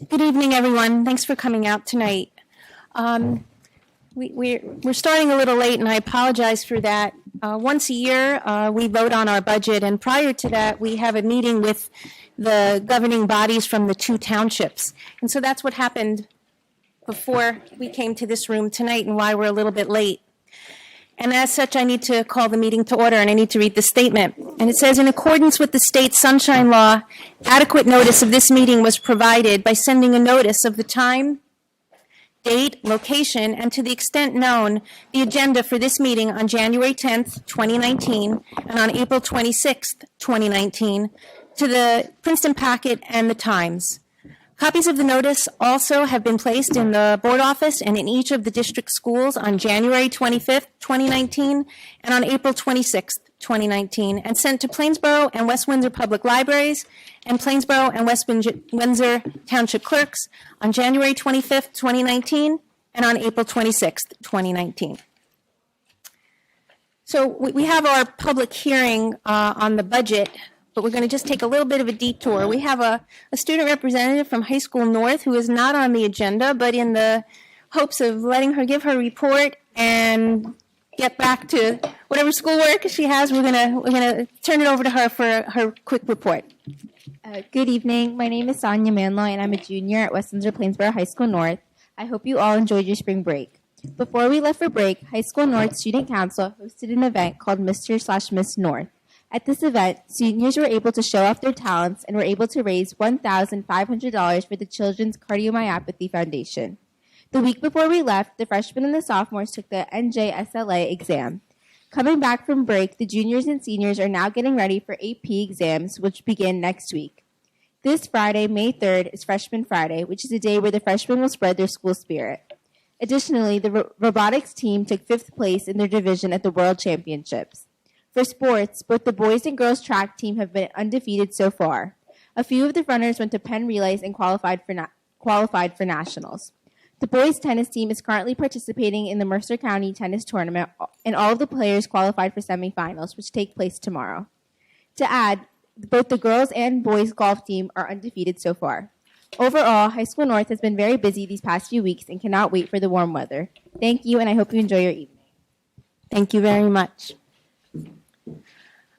Good evening, everyone. Thanks for coming out tonight. We're starting a little late, and I apologize for that. Once a year, we vote on our budget, and prior to that, we have a meeting with the governing bodies from the two townships. And so that's what happened before we came to this room tonight and why we're a little bit late. And as such, I need to call the meeting to order, and I need to read the statement. And it says, in accordance with the state sunshine law, adequate notice of this meeting was provided by sending a notice of the time, date, location, and to the extent known, the agenda for this meeting on January 10th, 2019, and on April 26th, 2019, to the Princeton Packet and the Times. Copies of the notice also have been placed in the board office and in each of the district schools on January 25th, 2019, and on April 26th, 2019, and sent to Plainsboro and West Windsor Public Libraries and Plainsboro and West Windsor Township Clerks on January 25th, 2019, and on April 26th, 2019. So we have our public hearing on the budget, but we're going to just take a little bit of a detour. We have a student representative from High School North who is not on the agenda, but in the hopes of letting her give her report and get back to whatever schoolwork she has, we're gonna turn it over to her for her quick report. Good evening. My name is Sonia Manloy, and I'm a junior at West Windsor-Plainsboro High School North. I hope you all enjoyed your spring break. Before we left for break, High School North Student Council hosted an event called Mr./Miss North. At this event, seniors were able to show off their talents and were able to raise $1,500 for the Children's Cardiomyopathy Foundation. The week before we left, the freshmen and the sophomores took the NJSLA exam. Coming back from break, the juniors and seniors are now getting ready for AP exams, which begin next week. This Friday, May 3rd, is Freshman Friday, which is a day where the freshmen will spread their school spirit. Additionally, the robotics team took 5th place in their division at the World Championships. For sports, both the boys and girls track team have been undefeated so far. A few of the runners went to Penn Relays and qualified for nationals. The boys tennis team is currently participating in the Mercer County Tennis Tournament, and all of the players qualified for semifinals, which take place tomorrow. To add, both the girls and boys golf team are undefeated so far. Overall, High School North has been very busy these past few weeks and cannot wait for the warm weather. Thank you, and I hope you enjoy your evening. Thank you very much.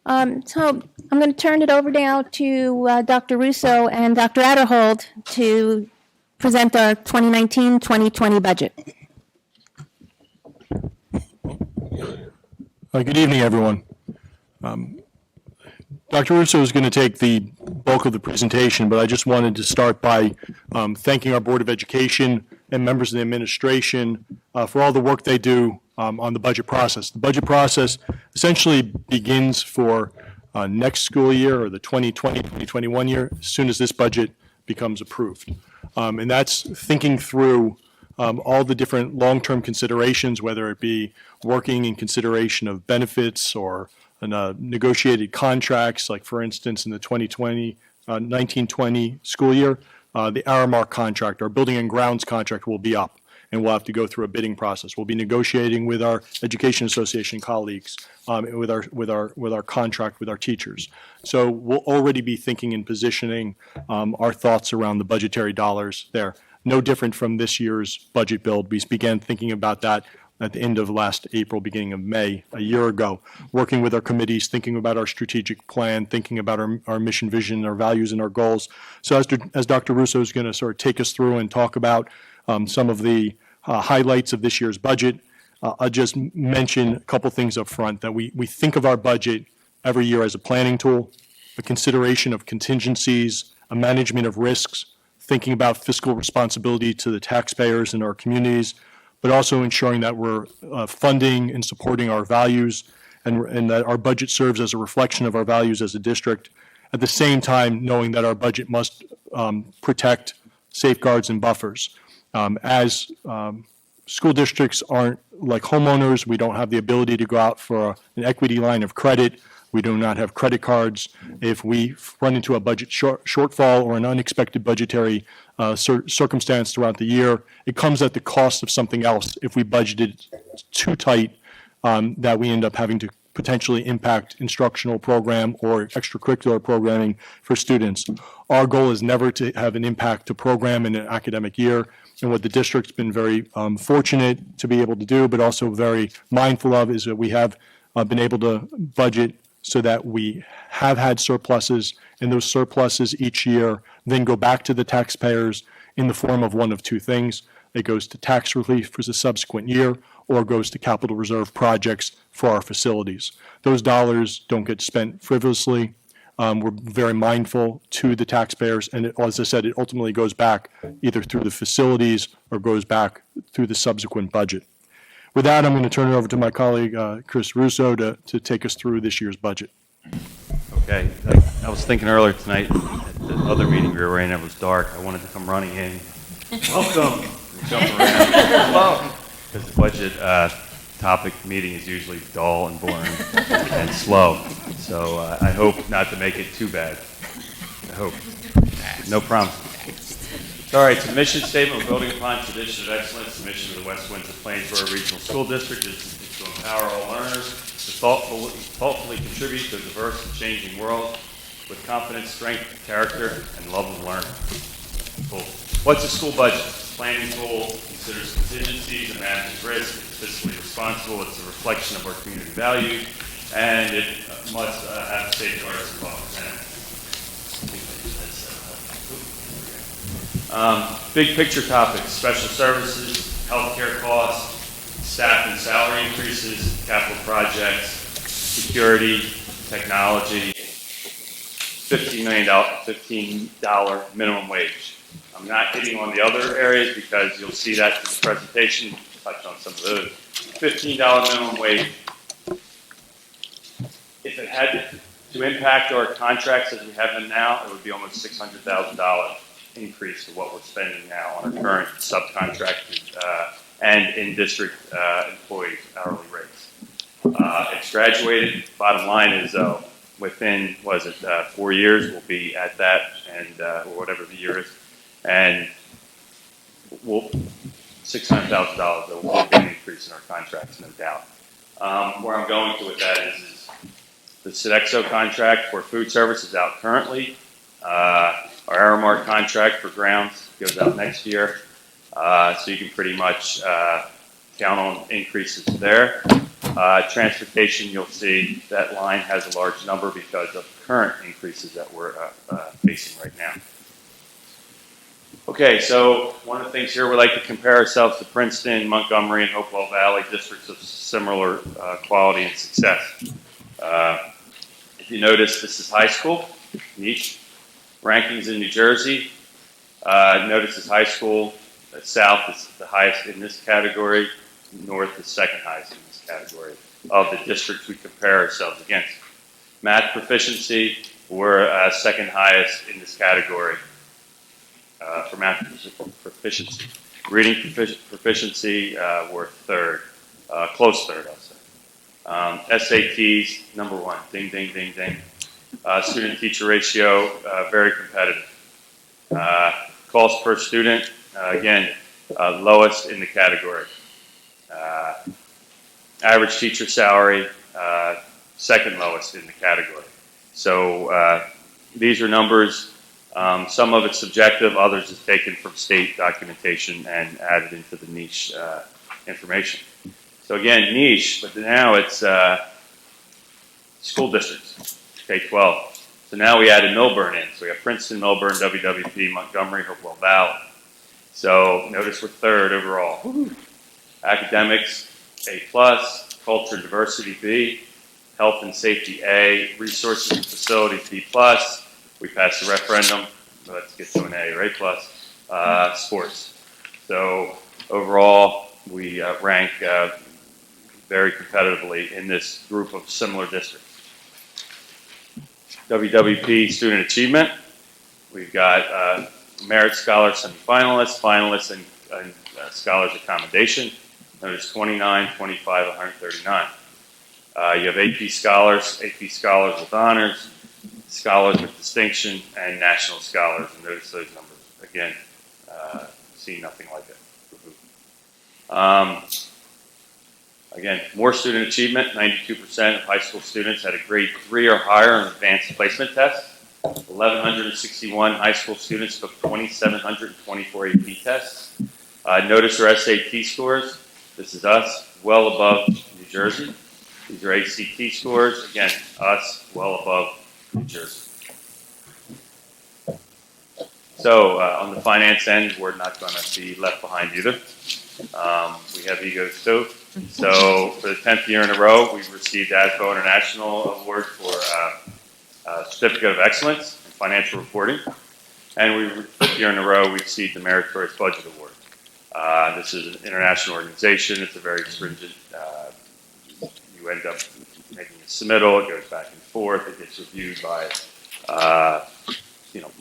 So I'm going to turn it over now to Dr. Russo and Dr. Adderhold to present our 2019-2020 budget. Good evening, everyone. Dr. Russo is going to take the bulk of the presentation, but I just wanted to start by thanking our Board of Education and members of the administration for all the work they do on the budget process. The budget process essentially begins for next school year, or the 2020-2021 year, as soon as this budget becomes approved. And that's thinking through all the different long-term considerations, whether it be working in consideration of benefits or negotiated contracts, like for instance in the 1920 school year, the Aramark contract, our building and grounds contract, will be up, and we'll have to go through a bidding process. We'll be negotiating with our Education Association colleagues, with our contract with our teachers. So we'll already be thinking and positioning our thoughts around the budgetary dollars there. No different from this year's budget build. We began thinking about that at the end of last April, beginning of May, a year ago, working with our committees, thinking about our strategic plan, thinking about our mission, vision, our values, and our goals. So as Dr. Russo is going to sort of take us through and talk about some of the highlights of this year's budget, I'll just mention a couple things up front, that we think of our budget every year as a planning tool, a consideration of contingencies, a management of risks, thinking about fiscal responsibility to the taxpayers in our communities, but also ensuring that we're funding and supporting our values, and that our budget serves as a reflection of our values as a district. At the same time, knowing that our budget must protect safeguards and buffers. As school districts aren't like homeowners, we don't have the ability to go out for an equity line of credit. We do not have credit cards. If we run into a budget shortfall or an unexpected budgetary circumstance throughout the year, it comes at the cost of something else if we budgeted too tight, that we end up having to potentially impact instructional program or extracurricular programming for students. Our goal is never to have an impact to program in an academic year. And what the district's been very fortunate to be able to do, but also very mindful of, is that we have been able to budget so that we have had surpluses, and those surpluses each year then go back to the taxpayers in the form of one of two things. It goes to tax relief for the subsequent year, or goes to capital reserve projects for our facilities. Those dollars don't get spent frivolously. We're very mindful to the taxpayers, and as I said, it ultimately goes back either through the facilities or goes back through the subsequent budget. With that, I'm going to turn it over to my colleague, Chris Russo, to take us through this year's budget. Okay. I was thinking earlier tonight at the other meeting we were in, it was dark. I wanted to come running in. Welcome. And jump around. Hello. Because the budget topic meeting is usually dull and boring and slow. So I hope not to make it too bad. I hope. No promise. All right, so the mission statement, we're building upon tradition of excellence. The mission of the West Windsor-Plainsboro Regional School District is to empower all learners to thoughtfully contribute to a diverse and changing world with confidence, strength, character, and love of learning. Cool. What's a school budget? Planning tool considers contingencies and manages risk. It's fiscally responsible. It's a reflection of our community values, and it must have safeguards involved. Big picture topics: special services, healthcare costs, staff and salary increases, capital projects, security, technology, $15 minimum wage. I'm not hitting on the other areas because you'll see that in the presentation. We'll touch on some of those. $15 minimum wage. If it had to impact our contracts as we have them now, it would be almost $600,000 increase to what we're spending now on our current subcontracted and in-district employees' hourly rates. It's graduated. Bottom line is, within, 4 years, we'll be at that, and or whatever the year is, and we'll $600,000. There will be an increase in our contracts, no doubt. Where I'm going to with that is the Sodexo contract for food service is out currently. Our Aramark contract for grounds goes out next year. So you can pretty much count on increases there. Transportation, you'll see that line has a large number because of current increases that we're facing right now. Okay, so one of the things here, we like to compare ourselves to Princeton, Montgomery, and Hopewell Valley, districts of similar quality and success. If you notice, this is high school, niche. Rankings in New Jersey, notice is high school. South is the highest in this category. North is second highest in this category of the districts we compare ourselves against. Math proficiency, we're second highest in this category for math proficiency. Reading proficiency, we're third, close third, I'll say. SATs, number one, ding, ding, ding, ding. Student-teacher ratio, very competitive. Cost per student, again, lowest in the category. Average teacher salary, second lowest in the category. So these are numbers. Some of it's subjective, others is taken from state documentation and added into the niche information. So again, niche, but now it's school districts, K-12. So now we added Milburn in. So we have Princeton, Milburn, WWP, Montgomery, Hopewell Valley. So notice we're third overall. Woo-hoo. Academics, A+, culture and diversity, B, health and safety, A, resources and facilities, B+. We passed the referendum. Let's get to an A, right? Plus. Sports. So overall, we rank very competitively in this group of similar districts. WWP student achievement. We've got merit scholar semifinalists, finalists, and scholars accommodation. Notice 29, 25, 139. You have AP scholars with honors, scholars with distinction, and national scholars. And notice those numbers. Again, see nothing like it. Again, more student achievement, 92% of high school students had a grade 3 or higher in advanced placement tests. 1,161 high school students took 2,724 AP tests. Notice our SAT scores. This is us, well above New Jersey. These are ACT scores. Again, us, well above New Jersey. So on the finance end, we're not going to be left behind either. We have egos too. So for the 10th year in a row, we've received ASBO International Award for Certificate of Excellence in Financial Reporting. And for the 5th year in a row, we received the Meritorious Budget Award. This is an international organization. It's a very stringent, you end up making a submittal, it goes back and forth, it gets reviewed by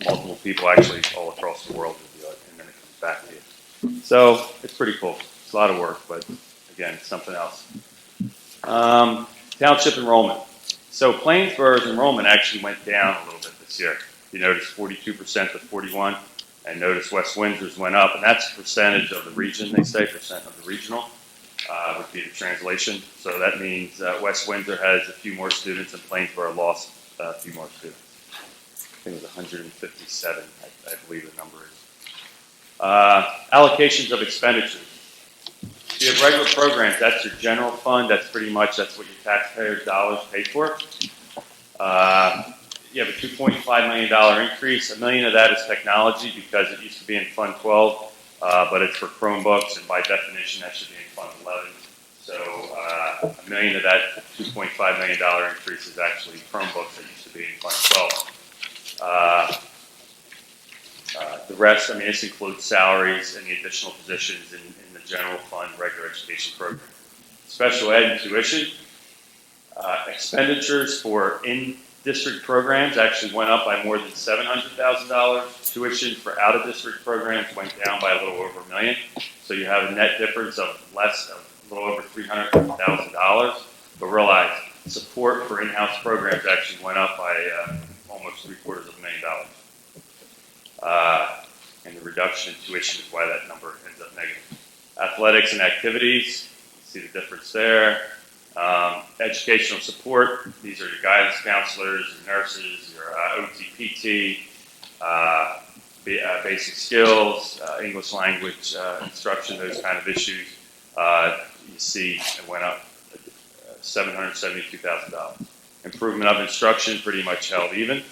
multiple people actually all across the world review it, and then it comes back to you. So it's pretty cool. It's a lot of work, but again, it's something else. Township enrollment. So Plainsboro's enrollment actually went down a little bit this year. You notice 42% to 41, and notice West Windsor's went up, and that's a percentage of the region, they say, percent of the regional would be the translation. So that means West Windsor has a few more students, and Plainsboro lost a few more students. I think it was 157, I believe the number is. Allocations of expenditures. So you have regular programs, that's your general fund, that's what your taxpayers' dollars pay for. You have a $2.5 million increase. $1 million of that is technology because it used to be in Fund 12, but it's for Chromebooks, and by definition that should be in Fund 11. So $1 million of that $2.5 million increase is actually Chromebooks that used to be in Fund 12. The rest, this includes salaries and the additional positions in the general fund regular education program. Special ed and tuition. Expenditures for in-district programs actually went up by more than $700,000. Tuition for out-of-district programs went down by a little over $1 million. So you have a net difference of a little over $300,000. But realize support for in-house programs actually went up by almost $750,000. And the reduction in tuition is why that number ends up negative. Athletics and activities, see the difference there. Educational support, these are your guidance counselors, your nurses, your OTPT, basic skills, English language instruction, those kind of issues. You see it went up $772,000. Improvement of instruction pretty much held even.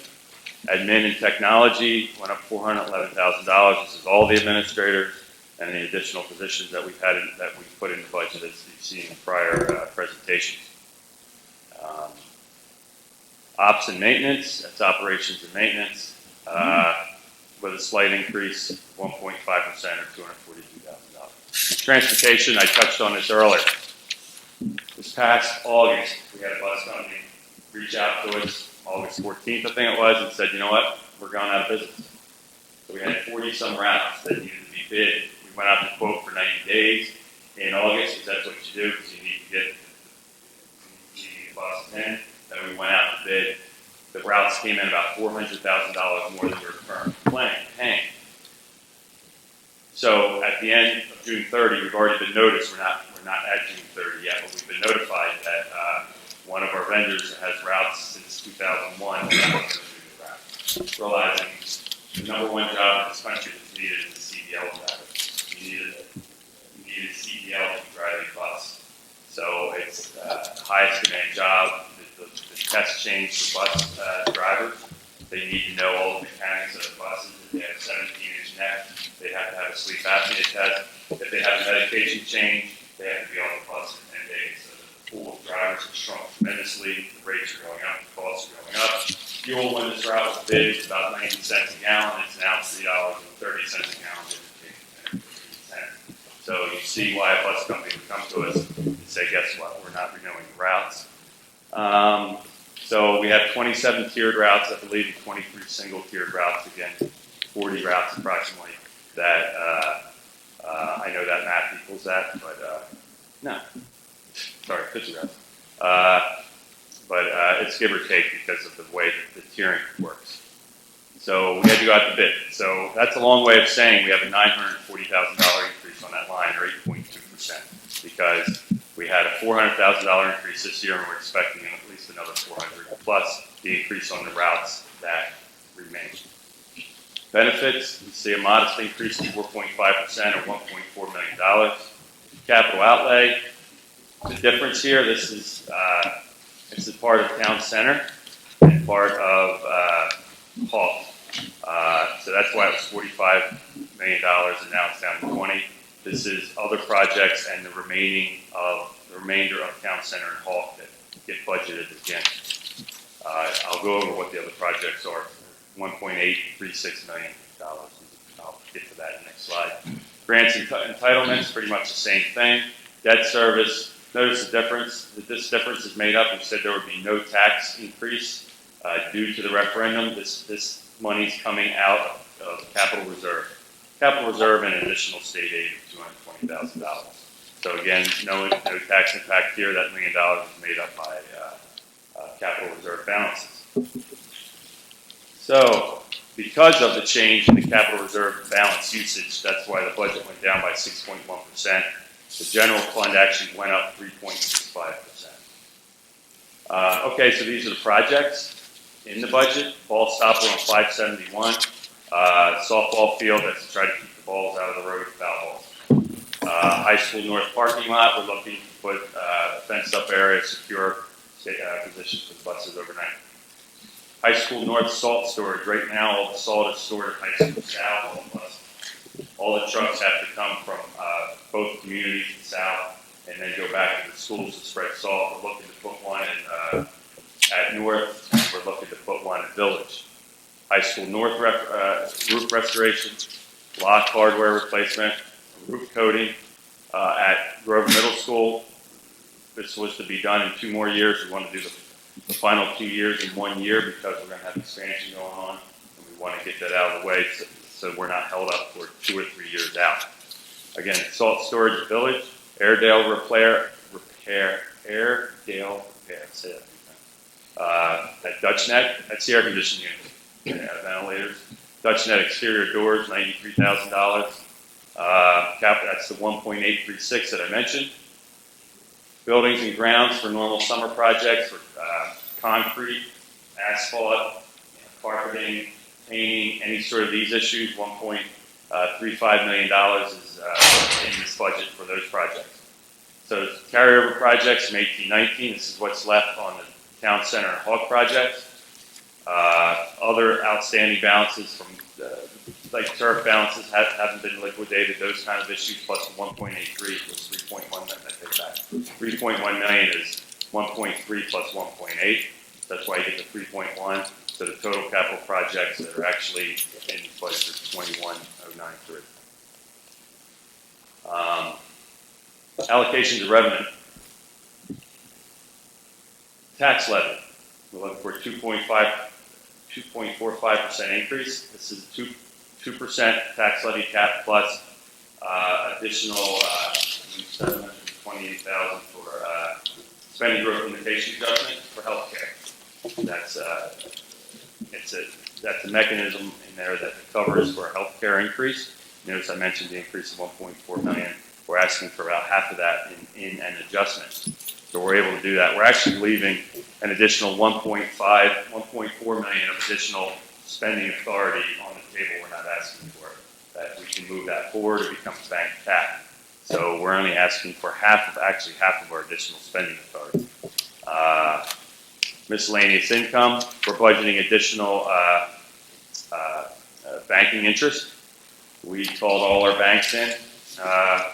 Admin and technology went up $411,000. This is all the administrators and the additional positions that we've put in the budget, as you've seen in prior presentations. Ops and maintenance, that's operations and maintenance, with a slight increase of 1.5% or $242,000. Transportation, I touched on this earlier. This past August, we had a bus company reach out to us, August 14th, I think it was, and said, you know what, we're going out of business. So we had 40-some routes that needed to be bid. We went out to quote for 90 days in August, because that's what you do, because you need to get the buses in. Then we went out to bid. The routes came in about $400,000 more than we were currently paying. So at the end of June 30, we've already been noticed. We're not at June 30 yet, but we've been notified that one of our vendors that has routes since 2001 is not going to do the route. Realizing the number one job in this country that's needed is a CDL driver. You need a CDL to drive a bus. So it's the highest demand job. The test changed for bus drivers. They need to know all the mechanics of the buses. If they have 17-inch neck, they have to have a sleep apnea test. If they have a medication change, they have to be on the bus for 10 days. So the pool of drivers has shrunk tremendously. The rates are going up. The costs are going up. Fuel, when this route was bid, was about 90 cents a gallon. It's now $3.30 a gallon. So you see why a bus company would come to us and say, guess what, we're not renewing the routes. So we have 27 tiered routes, I believe, and 23 single tiered routes, again, 40 routes approximately, that I know that math equals that, but no, sorry, 50 routes. But it's give or take because of the way that the tiering works. So we had to go out to bid. So that's a long way of saying we have a $940,000 increase on that line, or 8.2%, because we We had a $400,000 increase this year, and we're expecting at least another 400 plus the increase on the routes that remain. Benefits, we see a modest increase of 4.5% or $1.4 million. Capital outlay, the difference here, this is part of town center and part of Hall. So that's why it was $45 million and now it's down to 20. This is other projects and the remainder of town center and Hall that get budgeted again. I'll go over what the other projects are. $1.836 million. I'll get to that in the next slide. Grants and entitlements, pretty much the same thing. Debt service, notice the difference. This difference is made up. We said there would be no tax increase due to the referendum. This money's coming out of capital reserve. Capital reserve and additional state aid of $220,000. So again, no tax impact here. That $1 million is made up by capital reserve balances. So because of the change in the capital reserve balance usage, that's why the budget went down by 6.1%. The general fund actually went up 3.65%. Okay, so these are the projects in the budget. Ball stopper on 571. Softball field, that's to try to keep the balls out of the road, foul balls. High School North parking lot, we're looking to put a fenced up area, secure positions for the buses overnight. High School North salt storage, right now all the salt is stored at High School South. All the trucks have to come from both communities in South and then go back to the schools to spread salt. We're looking to put one at North, and we're looking to put one at Village. High School North roof restoration, lock hardware replacement, roof coating at Grove Middle School. This was to be done in 2 more years. We want to do the final 2 years in 1 year because we're going to have expansion going on, and we want to get that out of the way so we're not held up for 2 or 3 years out. Again, salt storage at Village, Airedale repair, say that. At Dutch Neck, that's the air conditioning unit, ventilators. Dutch Net exterior doors, $93,000. That's the 1.836 that I mentioned. Buildings and grounds for normal summer projects, for concrete, asphalt, carpeting, painting, any sort of these issues. $1.35 million is in this budget for those projects. So carryover projects from 18-19. This is what's left on the town center and Hawk projects. Other outstanding balances from like turf balances haven't been liquidated, those kind of issues, plus the 1.83 was 3.1 million. I take back. 3.1 million is 1.3 plus 1.8. That's why you get the 3.1. So the total capital projects that are actually in the budget are 21,093. Allocations of revenue. Tax levy. We're looking for a 2.45% increase. This is 2% tax levy cap plus additional $728,000 for spending growth limitation adjustment for healthcare. That's a mechanism in there that covers for a healthcare increase. Notice I mentioned the increase of 1.4 million. We're asking for about half of that in an adjustment. So we're able to do that. We're actually leaving an additional 1.4 million of additional spending authority on the table. We're not asking for it. That we can move that forward. It becomes bank cap. So we're only asking for half of our additional spending authority. Miscellaneous income. We're budgeting additional banking interest. We called all our banks in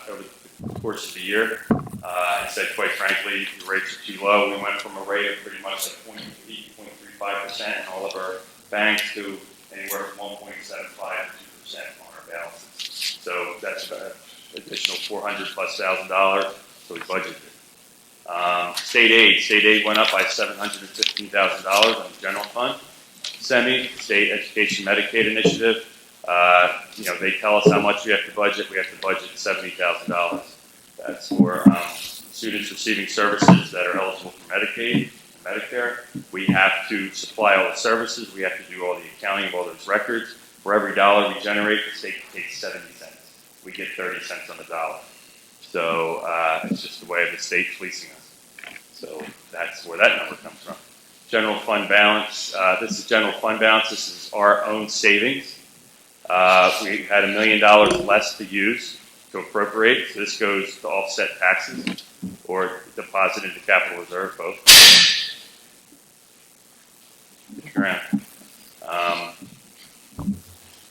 over the course of the year. And said, quite frankly, the rates are too low. We went from a rate of pretty much like 0.35% in all of our banks to anywhere from 1.75 to 2% on our balances. So that's an additional $400,000+. So we budgeted it. State aid went up by $715,000 on the general fund. State Education Medicaid Initiative. They tell us how much we have to budget. We have to budget $70,000. That's for students receiving services that are eligible for Medicaid and Medicare. We have to supply all the services. We have to do all the accounting of all those records. For every dollar we generate, the state takes 70 cents. We get 30 cents on the dollar. So it's just the way of the state fleecing us. So that's where that number comes from. General fund balance. This is general fund balance. This is our own savings. We had $1 million less to use to appropriate. So this goes to offset taxes or deposit into capital reserve, both.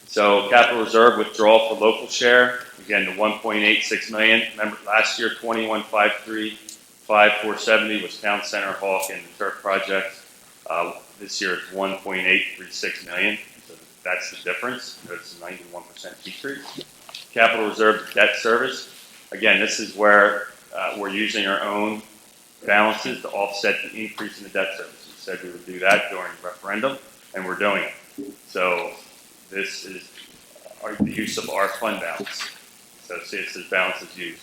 So capital reserve withdrawal for local share. Again, the 1.86 million. Remember last year, 21,535,470 was Town Center, Hawk, and the turf projects. This year it's 1.836 million. So that's the difference. Notice a 91% decrease. Capital reserve debt service. Again, this is where we're using our own balances to offset the increase in the debt service. We said we would do that during the referendum, and we're doing it. So this is the use of our fund balance. So see, it says balance is used.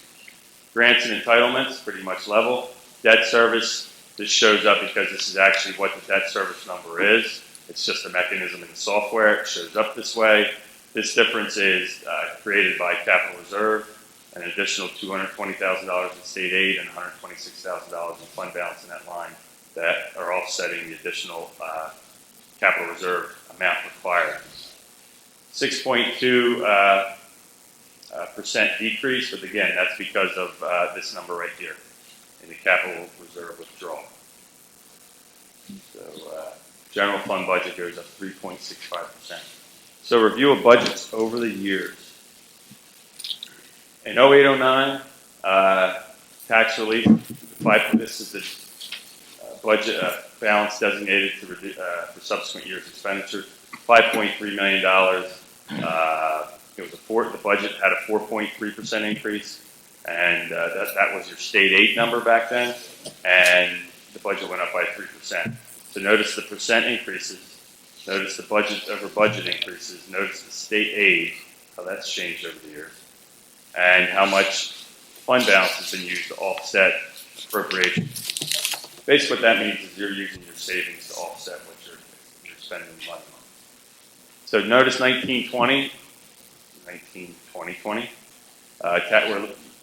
Grants and entitlements, pretty much level. Debt service, this shows up because this is actually what the debt service number is. It's just a mechanism in the software. It shows up this way. This difference is created by capital reserve, an additional $220,000 in state aid and $126,000 in fund balance in that line that are offsetting the additional capital reserve amount required. 6.2% decrease, but again, that's because of this number right here in the capital reserve withdrawal. So general fund budget goes up 3.65%. So review of budgets over the years. In 0809, tax relief, this is the budget balance designated to for subsequent years' expenditures, $5.3 million. The budget had a 4.3% increase, and that was your state aid number back then, and the budget went up by 3%. So notice the percent increases, notice the budget over budget increases, notice the state aid, how that's changed over the years, and how much fund balance has been used to offset appropriations. Basically what that means is you're using your savings to offset what you're spending money on. So notice 1920,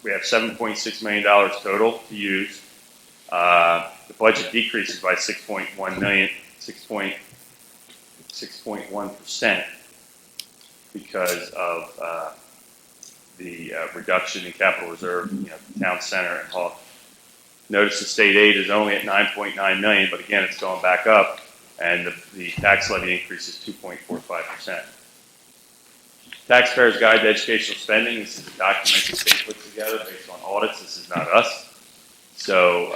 we have $7.6 million total to use. The budget decreases by 6.1% because of the reduction in capital reserve, Town Center and Hawk. Notice the state aid is only at 9.9 million, but again, it's going back up, and the tax levy increase is 2.45%. Taxpayers Guide to Educational Spending. This is a document the state puts together based on audits. This is not us. So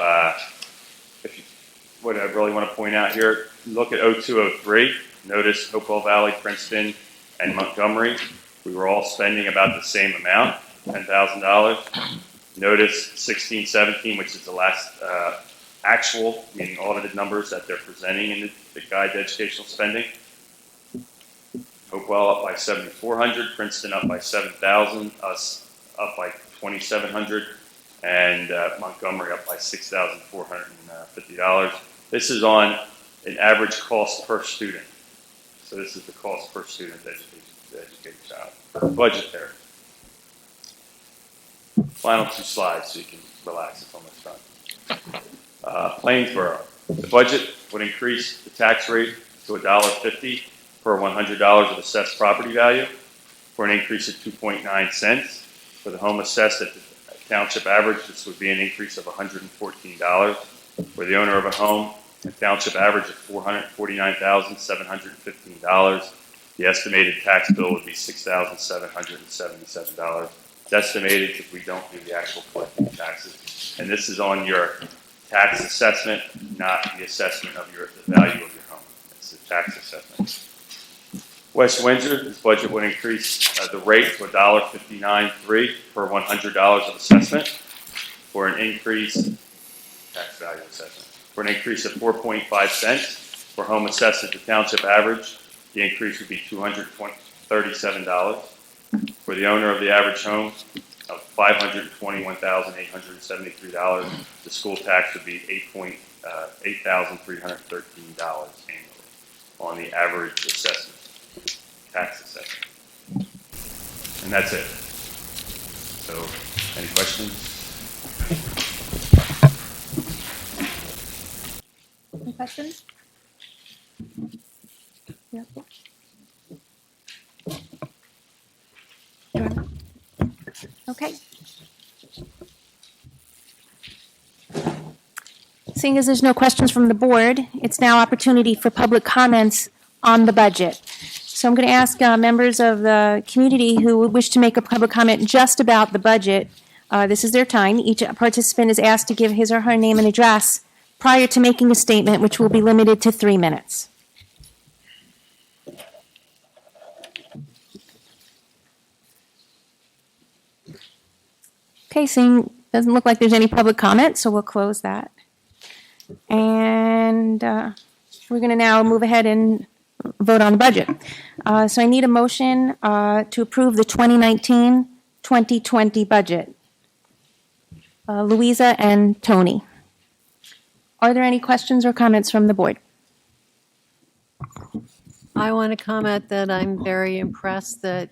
what I really want to point out here, look at 0203. Notice Hopewell Valley, Princeton, and Montgomery. We were all spending about the same amount, $10,000. Notice 1617, which is the last actual, meaning audited numbers that they're presenting in the Guide to Educational Spending. Hopewell up by 7,400, Princeton up by 7,000, us up by 2,700, and Montgomery up by $6,450. This is on an average cost per student. So this is the cost per student to educate a child. Budgetary. Final two slides so you can relax. It's almost done. Plainsboro. The budget would increase the tax rate to $1.50 per $100 of assessed property value for an increase of 2.9 cents. For the home assessed at the township average, this would be an increase of $114. For the owner of a home, a township average of $449,715. The estimated tax bill would be $6,777. It's estimated if we don't do the actual collecting taxes. And this is on your tax assessment, not the assessment of the value of your home. It's the tax assessment. West Windsor, this budget would increase the rate to $1.59.3 per $100 of assessment for an increase, tax value assessment, for an increase of 4.5 cents. For home assessed at the township average, the increase would be $237. For the owner of the average home of $521,873, the school tax would be $8,313 annually on the average assessment, tax assessment. And that's it. So Any questions? Any questions? Yeah. Okay. Seeing as there's no questions from the board, it's now opportunity for public comments on the budget. So I'm going to ask members of the community who would wish to make a public comment just about the budget. This is their time. Each participant is asked to give his or her name and address prior to making a statement, which will be limited to 3 minutes. Okay, doesn't look like there's any public comment, so we'll close that. And we're going to now move ahead and vote on the budget. So I need a motion to approve the 2019-2020 budget. Louisa and Tony. Are there any questions or comments from the board? I want to comment that I'm very impressed that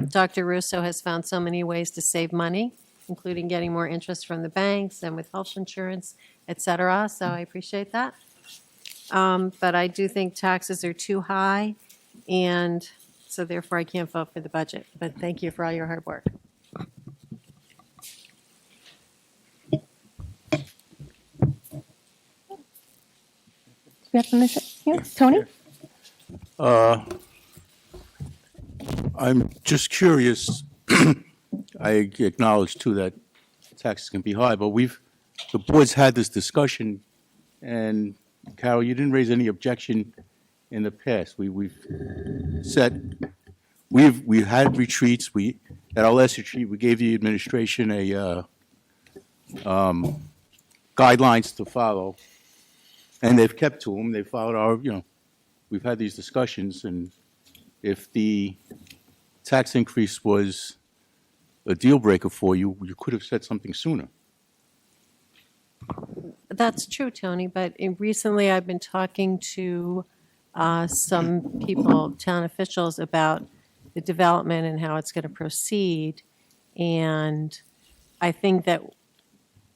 Dr. Russo has found so many ways to save money, including getting more interest from the banks and with health insurance, et cetera. So I appreciate that. But I do think taxes are too high, and so therefore I can't vote for the budget. But thank you for all your hard work. We have to miss it. Yeah, Tony? I'm just curious. I acknowledge too that taxes can be high, but the board's had this discussion, and Carol, you didn't raise any objection in the past. We've had retreats. At our last retreat, we gave the administration guidelines to follow, and they've kept to them. They followed our, we've had these discussions, and if the tax increase was a deal breaker for you, you could have said something sooner. That's true, Tony, but recently I've been talking to some people, town officials, about the development and how it's going to proceed. And I think that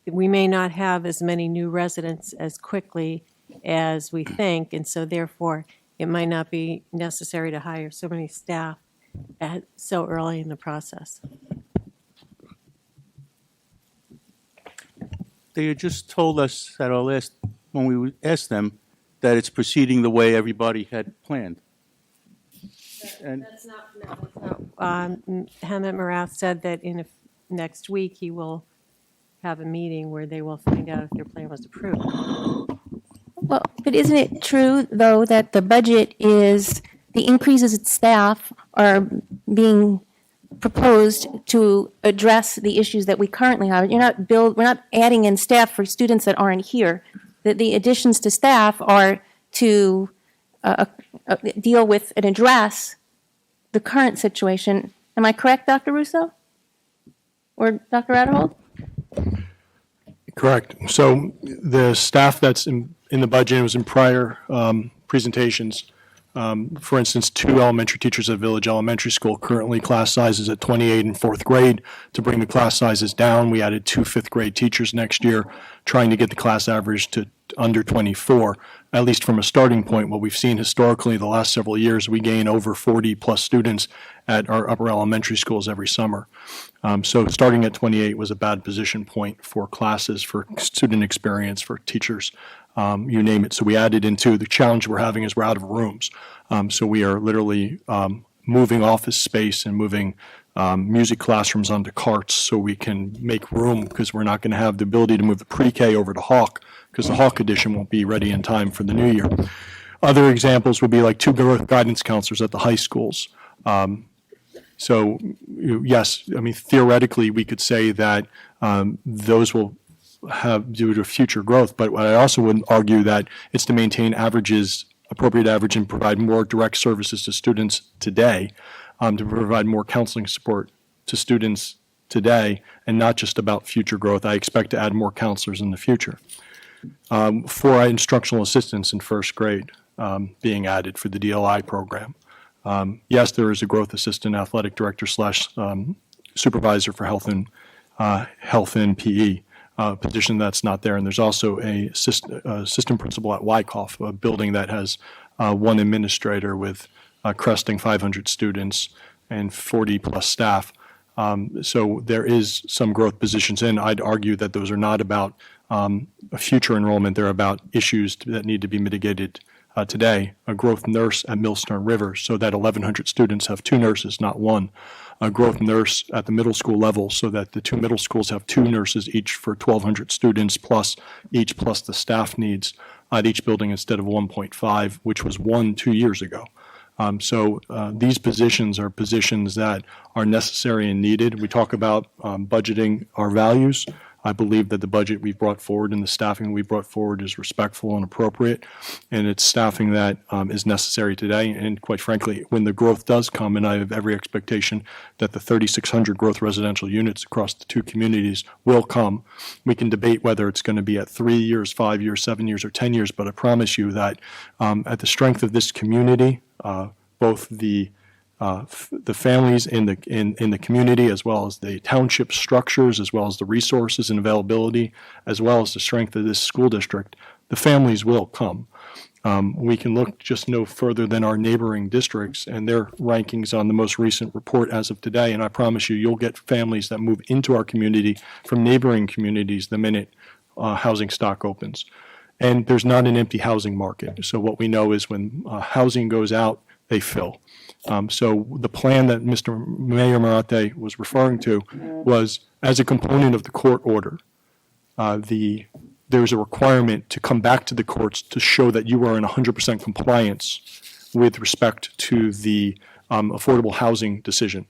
we may not have as many new residents as quickly as we think, and so therefore it might not be necessary to hire so many staff so early in the process. They had just told us at our last, when we asked them, that it's proceeding the way everybody had planned. And That's not. Hammett Marath said that next week he will have a meeting where they will find out if their plan was approved. Well, but isn't it true, though, that the budget is, the increases in staff are being proposed to address the issues that we currently have? We're not adding in staff for students that aren't here. The additions to staff are to deal with and address the current situation. Am I correct, Dr. Russo? Or Dr. Adderhold? Correct. So the staff that's in the budget, and was in prior presentations. For instance, 2 elementary teachers at Village Elementary School, currently class sizes at 28 in 4th grade. To bring the class sizes down, we added 2 5th grade teachers next year, trying to get the class average to under 24. At least from a starting point, what we've seen historically the last several years, we gain over 40 plus students at our upper elementary schools every summer. So starting at 28 was a bad position point for classes, for student experience, for teachers. You name it. So we added into the challenge we're having is we're out of rooms. So we are literally moving office space and moving music classrooms onto carts so we can make room, because we're not going to have the ability to move the pre-K over to Hawk, because the Hawk edition won't be ready in time for the new year. Other examples would be like 2 growth guidance counselors at the high schools. So yes, I mean, theoretically, we could say that those will have due to future growth, but I also would argue that it's to maintain averages, appropriate average, and provide more direct services to students today, to provide more counseling support to students today, and not just about future growth. I expect to add more counselors in the future. 4 instructional assistants in 1st grade being added for the DLI program. Yes, there is a growth assistant, athletic director / supervisor for health and health and PE. Position that's not there. And there's also a assistant principal at Wyckoff, a building that has one administrator with cresting 500 students and 40 plus staff. So there is some growth positions in. I'd argue that those are not about a future enrollment. They're about issues that need to be mitigated today. A growth nurse at Millstone River, so that 1,100 students have 2 nurses, not 1. A growth nurse at the middle school level, so that the 2 middle schools have 2 nurses each for 1,200 students plus the staff needs at each building instead of 1.5, which was 1 2 years ago. So these positions are positions that are necessary and needed. We talk about budgeting our values. I believe that the budget we've brought forward and the staffing we've brought forward is respectful and appropriate, and it's staffing that is necessary today. And quite frankly, when the growth does come, and I have every expectation that the 3,600 growth residential units across the 2 communities will come, we can debate whether it's going to be at 3 years, 5 years, 7 years, or 10 years. But I promise you that at the strength of this community, both the families in the community, as well as the township structures, as well as the resources and availability, as well as the strength of this school district, the families will come. We can look just no further than our neighboring districts and their rankings on the most recent report as of today, and I promise you, you'll get families that move into our community from neighboring communities the minute housing stock opens. And there's not an empty housing market. So what we know is when housing goes out, they fill. So the plan that Mr. Mayor Marate was referring to was, as a component of the court order, there's a requirement to come back to the courts to show that you are in 100% compliance with respect to the affordable housing decision.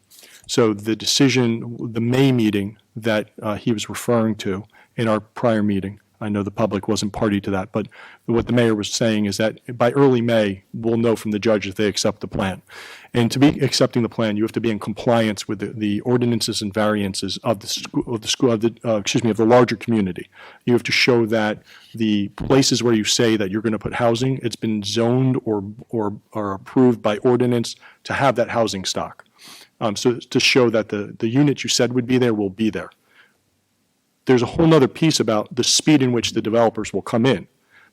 So the decision, the May meeting that he was referring to in our prior meeting, I know the public wasn't party to that, but what the mayor was saying is that by early May, we'll know from the judge if they accept the plan. And to be accepting the plan, you have to be in compliance with the ordinances and variances of the larger community. You have to show that the places where you say that you're going to put housing, it's been zoned or approved by ordinance to have that housing stock. So to show that the unit you said would be there will be there. There's a whole other piece about the speed in which the developers will come in,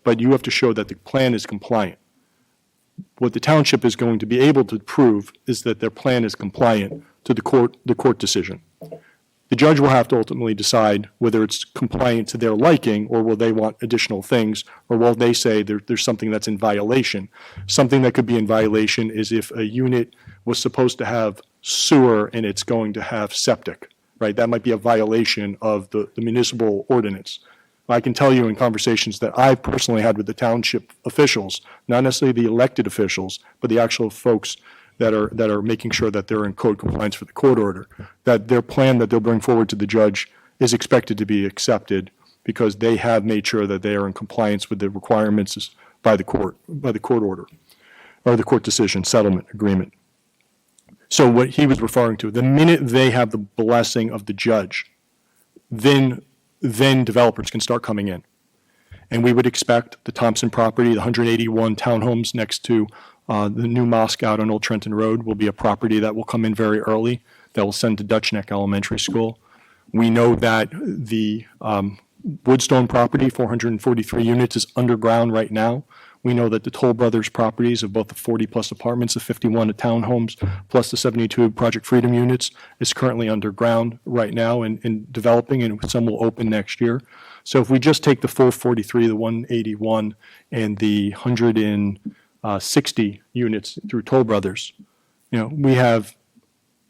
but you have to show that the plan is compliant. What the township is going to be able to prove is that their plan is compliant to the court decision. The judge will have to ultimately decide whether it's compliant to their liking, or will they want additional things, or will they say there's something that's in violation. Something that could be in violation is if a unit was supposed to have sewer and it's going to have septic. Right, that might be a violation of the municipal ordinance. I can tell you in conversations that I've personally had with the township officials, not necessarily the elected officials, but the actual folks that are making sure that they're in code compliance for the court order, that their plan that they'll bring forward to the judge is expected to be accepted because they have made sure that they are in compliance with the requirements by the court order, or the court decision, settlement agreement. So what he was referring to, the minute they have the blessing of the judge, then developers can start coming in. And we would expect the Thompson property, the 181 townhomes next to the new mosque out on Old Trenton Road, will be a property that will come in very early, that will send to Dutch Neck Elementary School. We know that the Woodstone property, 443 units, is underground right now. We know that the Toll Brothers properties of both the 40-plus apartments, the 51 townhomes, plus the 72 Project Freedom units is currently underground right now and developing, and some will open next year. So if we just take the full 43, the 181, and the 160 units through Toll Brothers, we have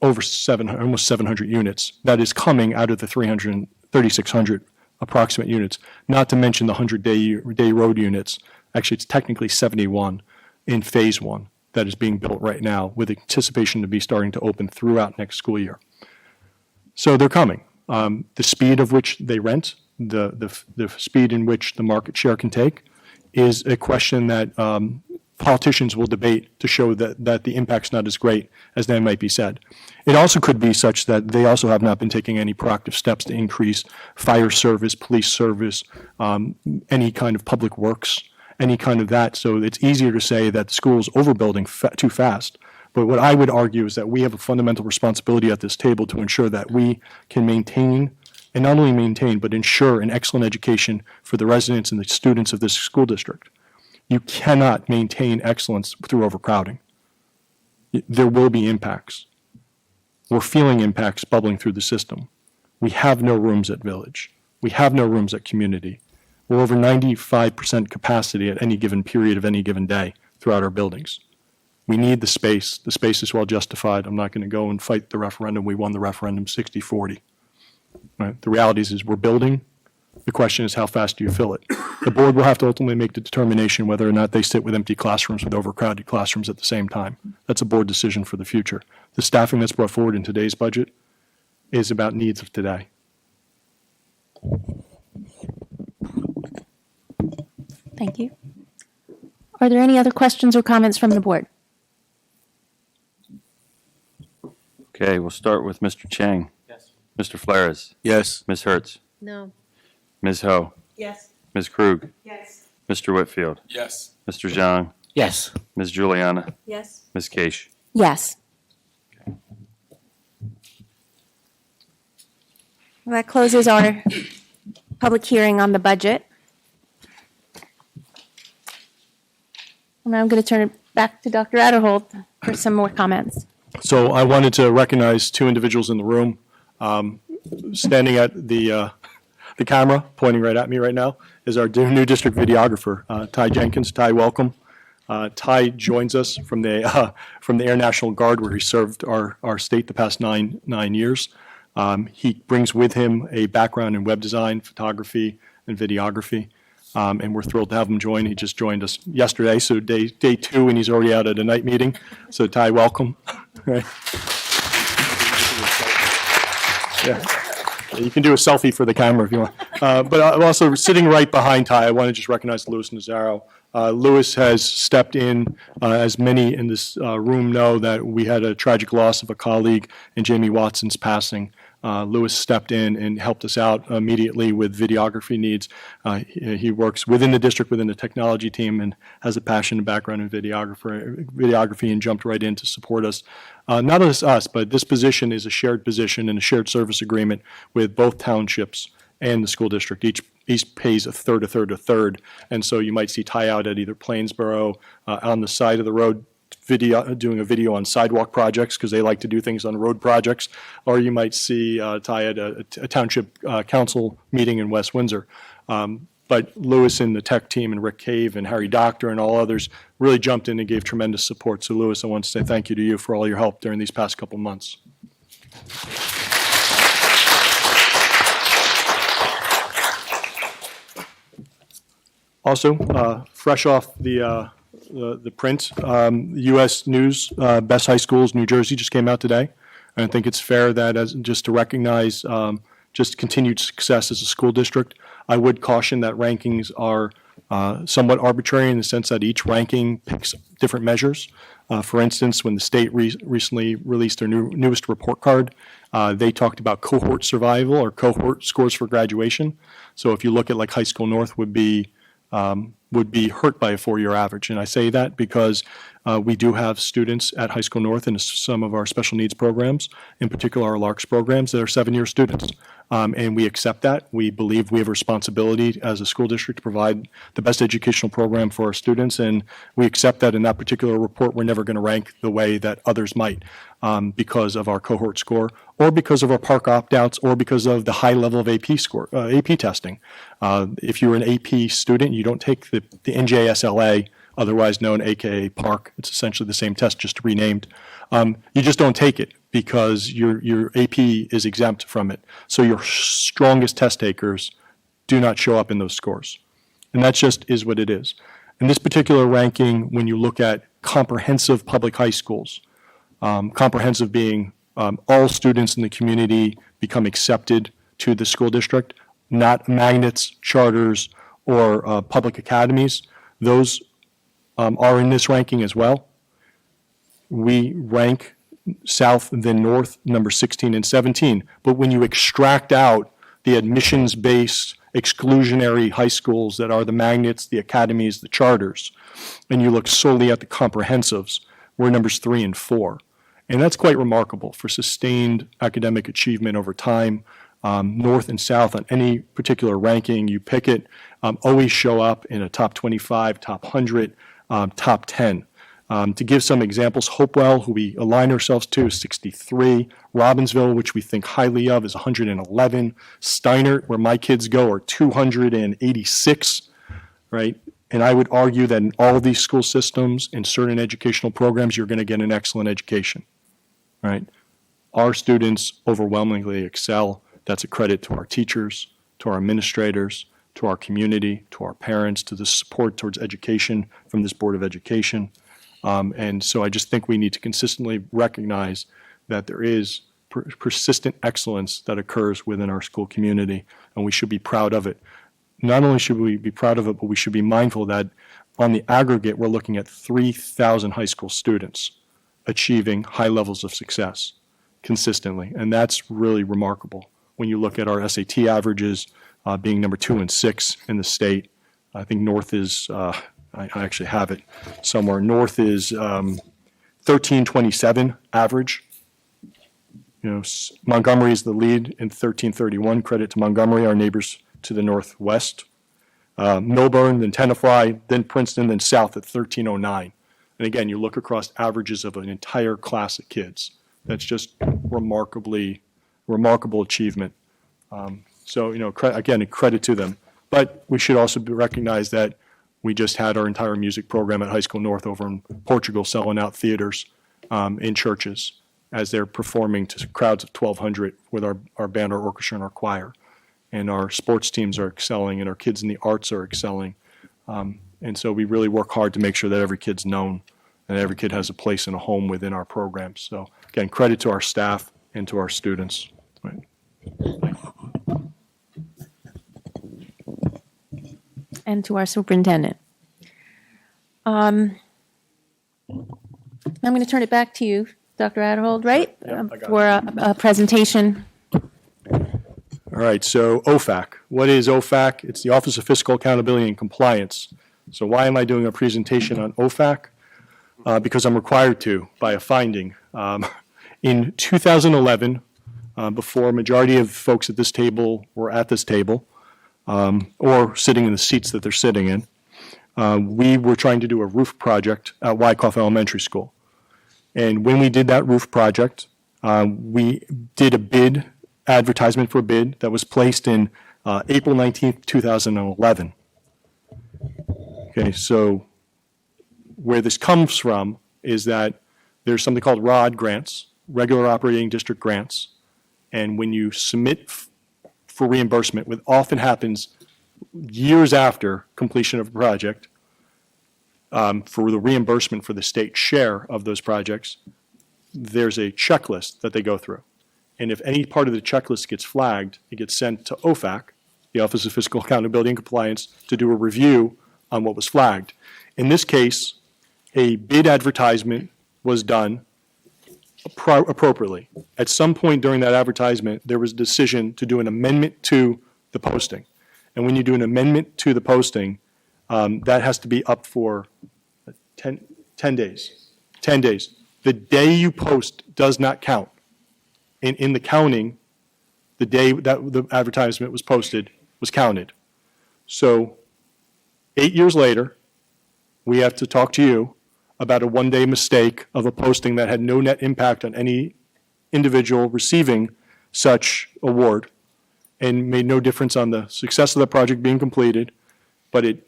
over almost 700 units that is coming out of the 3,600 approximate units, not to mention the 100-day road units. Actually, it's technically 71 in phase 1 that is being built right now, with anticipation to be starting to open throughout next school year. So they're coming. The speed of which they rent, the speed in which the market share can take, is a question that politicians will debate to show that the impact's not as great as that might be said. It also could be such that they also have not been taking any proactive steps to increase fire service, police service, any kind of public works, any kind of that. So it's easier to say that the school is overbuilding too fast. But what I would argue is that we have a fundamental responsibility at this table to ensure that we can maintain and not only maintain, but ensure an excellent education for the residents and the students of this school district. You cannot maintain excellence through overcrowding. There will be impacts. We're feeling impacts bubbling through the system. We have no rooms at Village. We have no rooms at Community. We're over 95% capacity at any given period of any given day throughout our buildings. We need the space. The space is well justified. I'm not going to go and fight the referendum. We won the referendum 60-40. Right? The reality is we're building. The question is how fast do you fill it? The board will have to ultimately make the determination whether or not they sit with empty classrooms with overcrowded classrooms at the same time. That's a board decision for the future. The staffing that's brought forward in today's budget is about needs of today. Thank you. Are there any other questions or comments from the board? Okay, we'll start with Mr. Chang. Yes. Mr. Flores. Yes. Ms. Hertz. No. Ms. Ho. Yes. Ms. Krug. Yes. Mr. Whitfield. Yes. Mr. Zhang. Yes. Ms. Juliana. Yes. Ms. Case. Yes. Well, that closes our public hearing on the budget. And I'm going to turn it back to Dr. Adderholt for some more comments. So I wanted to recognize two individuals in the room. Standing at the camera, pointing right at me right now, is our new district videographer, Ty Jenkins. Ty, welcome. Ty joins us from the Air National Guard, where he served our state the past nine years. He brings with him a background in web design, photography, and videography. And we're thrilled to have him join. He just joined us yesterday, so day 2, and he's already out at a night meeting. So Ty, welcome. Right. Yeah. You can do a selfie for the camera if you want. But I'm also sitting right behind Ty. I want to just recognize Louis Nazaro. Louis has stepped in, as many in this room know, that we had a tragic loss of a colleague in Jamie Watson's passing. Louis stepped in and helped us out immediately with videography needs. He works within the district, within the technology team, and has a passion and background in videography and jumped right in to support us. Not just us, but this position is a shared position and a shared service agreement with both townships and the school district. Each pays a third. And so you might see Ty out at either Plainsboro, on the side of the road, doing a video on sidewalk projects, because they like to do things on road projects, or you might see Ty at a township council meeting in West Windsor. But Louis and the tech team and Rick Cave and Harry Doctor and all others really jumped in and gave tremendous support. So Louis, I want to say thank you to you for all your help during these past couple months. Also, fresh off the print, U.S. News, Best High Schools, New Jersey just came out today. And I think it's fair that just to recognize just continued success as a school district. I would caution that rankings are somewhat arbitrary in the sense that each ranking picks different measures. For instance, when the state recently released their newest report card, they talked about cohort survival or cohort scores for graduation. So if you look at like High School North would be hurt by a 4-year average. And I say that because we do have students at High School North in some of our special needs programs, in particular our LARCS programs, that are 7-year students. And we accept that. We believe we have a responsibility as a school district to provide the best educational program for our students. And we accept that in that particular report, we're never going to rank the way that others might because of our cohort score, or because of our park opt-outs, or because of the high level of AP testing. If you're an AP student, you don't take the NJSLA, otherwise known AKA PARC. It's essentially the same test, just renamed. You just don't take it because your AP is exempt from it. So your strongest test takers do not show up in those scores. And that just is what it is. In this particular ranking, when you look at comprehensive public high schools, comprehensive being all students in the community become accepted to the school district, not magnets, charters, or public academies, those are in this ranking as well. We rank south then north, number 16 and 17. But when you extract out the admissions-based exclusionary high schools that are the magnets, the academies, the charters, and you look solely at the comprehensives, we're numbers 3 and 4. And that's quite remarkable for sustained academic achievement over time. north and south on any particular ranking you pick it, always show up in a top 25, top 100, top 10. To give some examples, Hopewell, who we align ourselves to, is 63. Robbinsville, which we think highly of, is 111. Steinert, where my kids go, are 286, right? And I would argue that in all of these school systems, in certain educational programs, you're going to get an excellent education, right? Our students overwhelmingly excel. That's a credit to our teachers, to our administrators, to our community, to our parents, to the support towards education from this Board of Education. And so I just think we need to consistently recognize that there is persistent excellence that occurs within our school community, and we should be proud of it. Not only should we be proud of it, but we should be mindful that on the aggregate, we're looking at 3,000 high school students achieving high levels of success consistently, and that's really remarkable. When you look at our SAT averages being number 2 and 6 in the state, I think North is I actually have it somewhere. North is 1327 average. You know, Montgomery is the lead in 1331. Credit to Montgomery, our neighbors to the northwest. Milburn, then Tenafly, then Princeton, then South at 1309. And again, you look across averages of an entire class of kids. That's just remarkable achievement. So, you know, again, a credit to them. But we should also recognize that we just had our entire music program at High School North over in Portugal selling out theaters in churches as they're performing to crowds of 1,200 with our band, our orchestra, and our choir. And our sports teams are excelling, and our kids in the arts are excelling. And so we really work hard to make sure that every kid's known and every kid has a place and a home within our programs. So again, credit to our staff and to our students. Right. And to our superintendent. I'm going to turn it back to you, Dr. Adderhold, right? I got it. For a presentation. All right, so OFAC. What is OFAC? It's the Office of Fiscal Accountability and Compliance. So why am I doing a presentation on OFAC? Because I'm required to by a finding. In 2011, before a majority of folks at this table were at this table, or sitting in the seats that they're sitting in, we were trying to do a roof project at Wyckoff Elementary School. And when we did that roof project, we did a bid, advertisement for a bid that was placed in April 19th, 2011. Okay, so where this comes from is that there's something called ROD grants, regular operating district grants, and when you submit for reimbursement, what often happens years after completion of a project, for the reimbursement for the state share of those projects, there's a checklist that they go through. And if any part of the checklist gets flagged, it gets sent to OFAC, the Office of Fiscal Accountability and Compliance, to do a review on what was flagged. In this case, a bid advertisement was done appropriately. At some point during that advertisement, there was a decision to do an amendment to the posting. And when you do an amendment to the posting, that has to be up for 10 days. 10 days. The day you post does not count. In the counting, the day that the advertisement was posted was counted. So 8 years later, we have to talk to you about a one-day mistake of a posting that had no net impact on any individual receiving such award and made no difference on the success of the project being completed, but it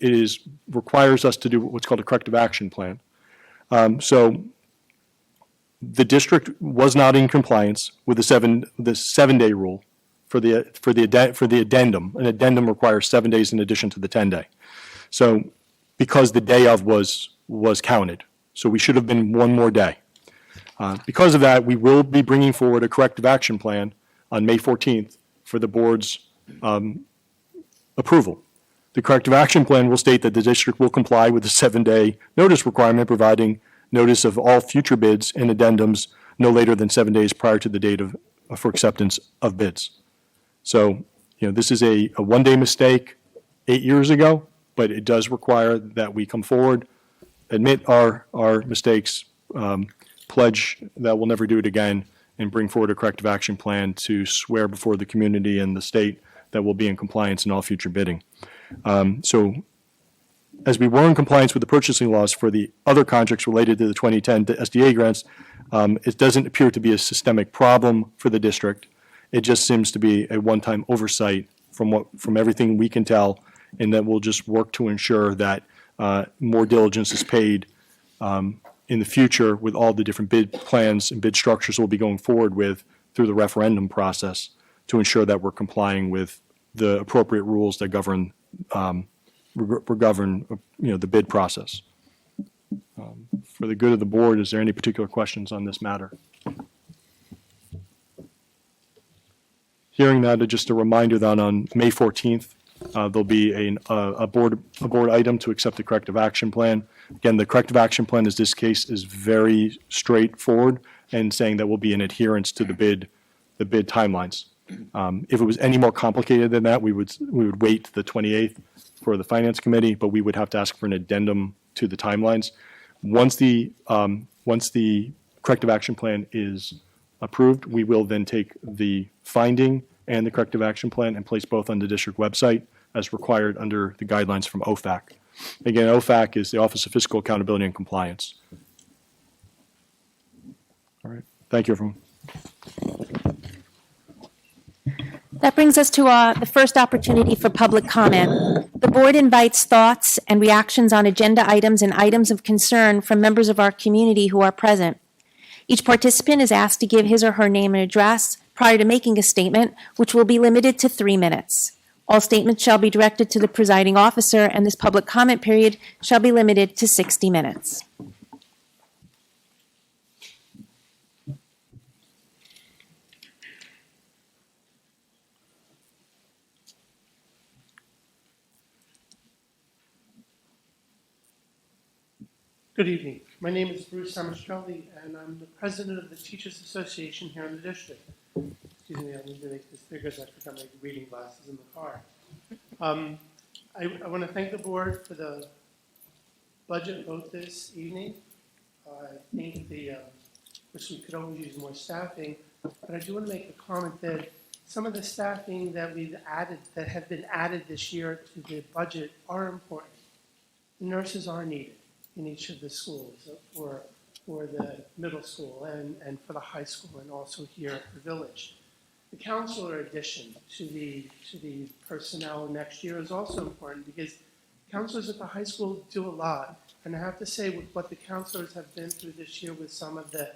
requires us to do what's called a corrective action plan. So the district was not in compliance with the seven-day rule for the addendum. An addendum requires 7 days in addition to the 10-day. So because the day of was counted. So we should have been one more day. Because of that, we will be bringing forward a corrective action plan on May 14th for the board's approval. The corrective action plan will state that the district will comply with the 7-day notice requirement, providing notice of all future bids and addendums no later than 7 days prior to the date for acceptance of bids. So, this is a one-day mistake 8 years ago, but it does require that we come forward, admit our mistakes, pledge that we'll never do it again, and bring forward a corrective action plan to swear before the community and the state that we'll be in compliance in all future bidding. So as we were in compliance with the purchasing laws for the other contracts related to the 2010 SDA grants, it doesn't appear to be a systemic problem for the district. It just seems to be a one-time oversight from everything we can tell, and that we'll just work to ensure that more diligence is paid in the future with all the different bid plans and bid structures we'll be going forward with through the referendum process to ensure that we're complying with the appropriate rules that govern the bid process. For the good of the board, is there any particular questions on this matter? Hearing that, just a reminder that on May 14th, there'll be a board item to accept the corrective action plan. Again, the corrective action plan in this case is very straightforward and saying that we'll be in adherence to the bid timelines. If it was any more complicated than that, we would wait to the 28th for the Finance Committee, but we would have to ask for an addendum to the timelines. Once the corrective action plan is approved, we will then take the finding and the corrective action plan and place both on the district website as required under the guidelines from OFAC. Again, OFAC is the Office of Fiscal Accountability and Compliance. All right. Thank you, everyone. That brings us to the first opportunity for public comment. The board invites thoughts and reactions on agenda items and items of concern from members of our community who are present. Each participant is asked to give his or her name and address prior to making a statement, which will be limited to 3 minutes. All statements shall be directed to the presiding officer, and this public comment period shall be limited to 60 minutes. Good evening. My name is Bruce Samastrelli, and I'm the president of the Teachers Association here in the district. Excuse me, I need to make this bigger as I forgot my reading glasses in the car. I want to thank the board for the budget vote this evening. I think wish we could always use more staffing, but I do want to make a comment that some of the staffing that have been added this year to the budget are important. The nurses are needed in each of the schools for the middle school and for the high school, and also here at the village. The counselor addition to the personnel next year is also important because counselors at the high school do a lot. And I have to say, with what the counselors have been through this year, with some of the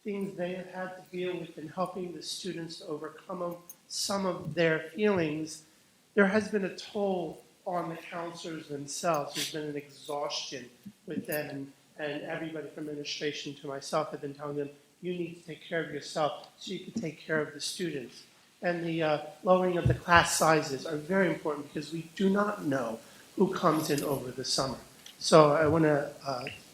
things they have had to deal with in helping the students to overcome some of their feelings, there has been a toll on the counselors themselves. There's been an exhaustion with them, and everybody from administration to myself have been telling them, you need to take care of yourself so you can take care of the students. And the lowering of the class sizes are very important because we do not know who comes in over the summer. So I want to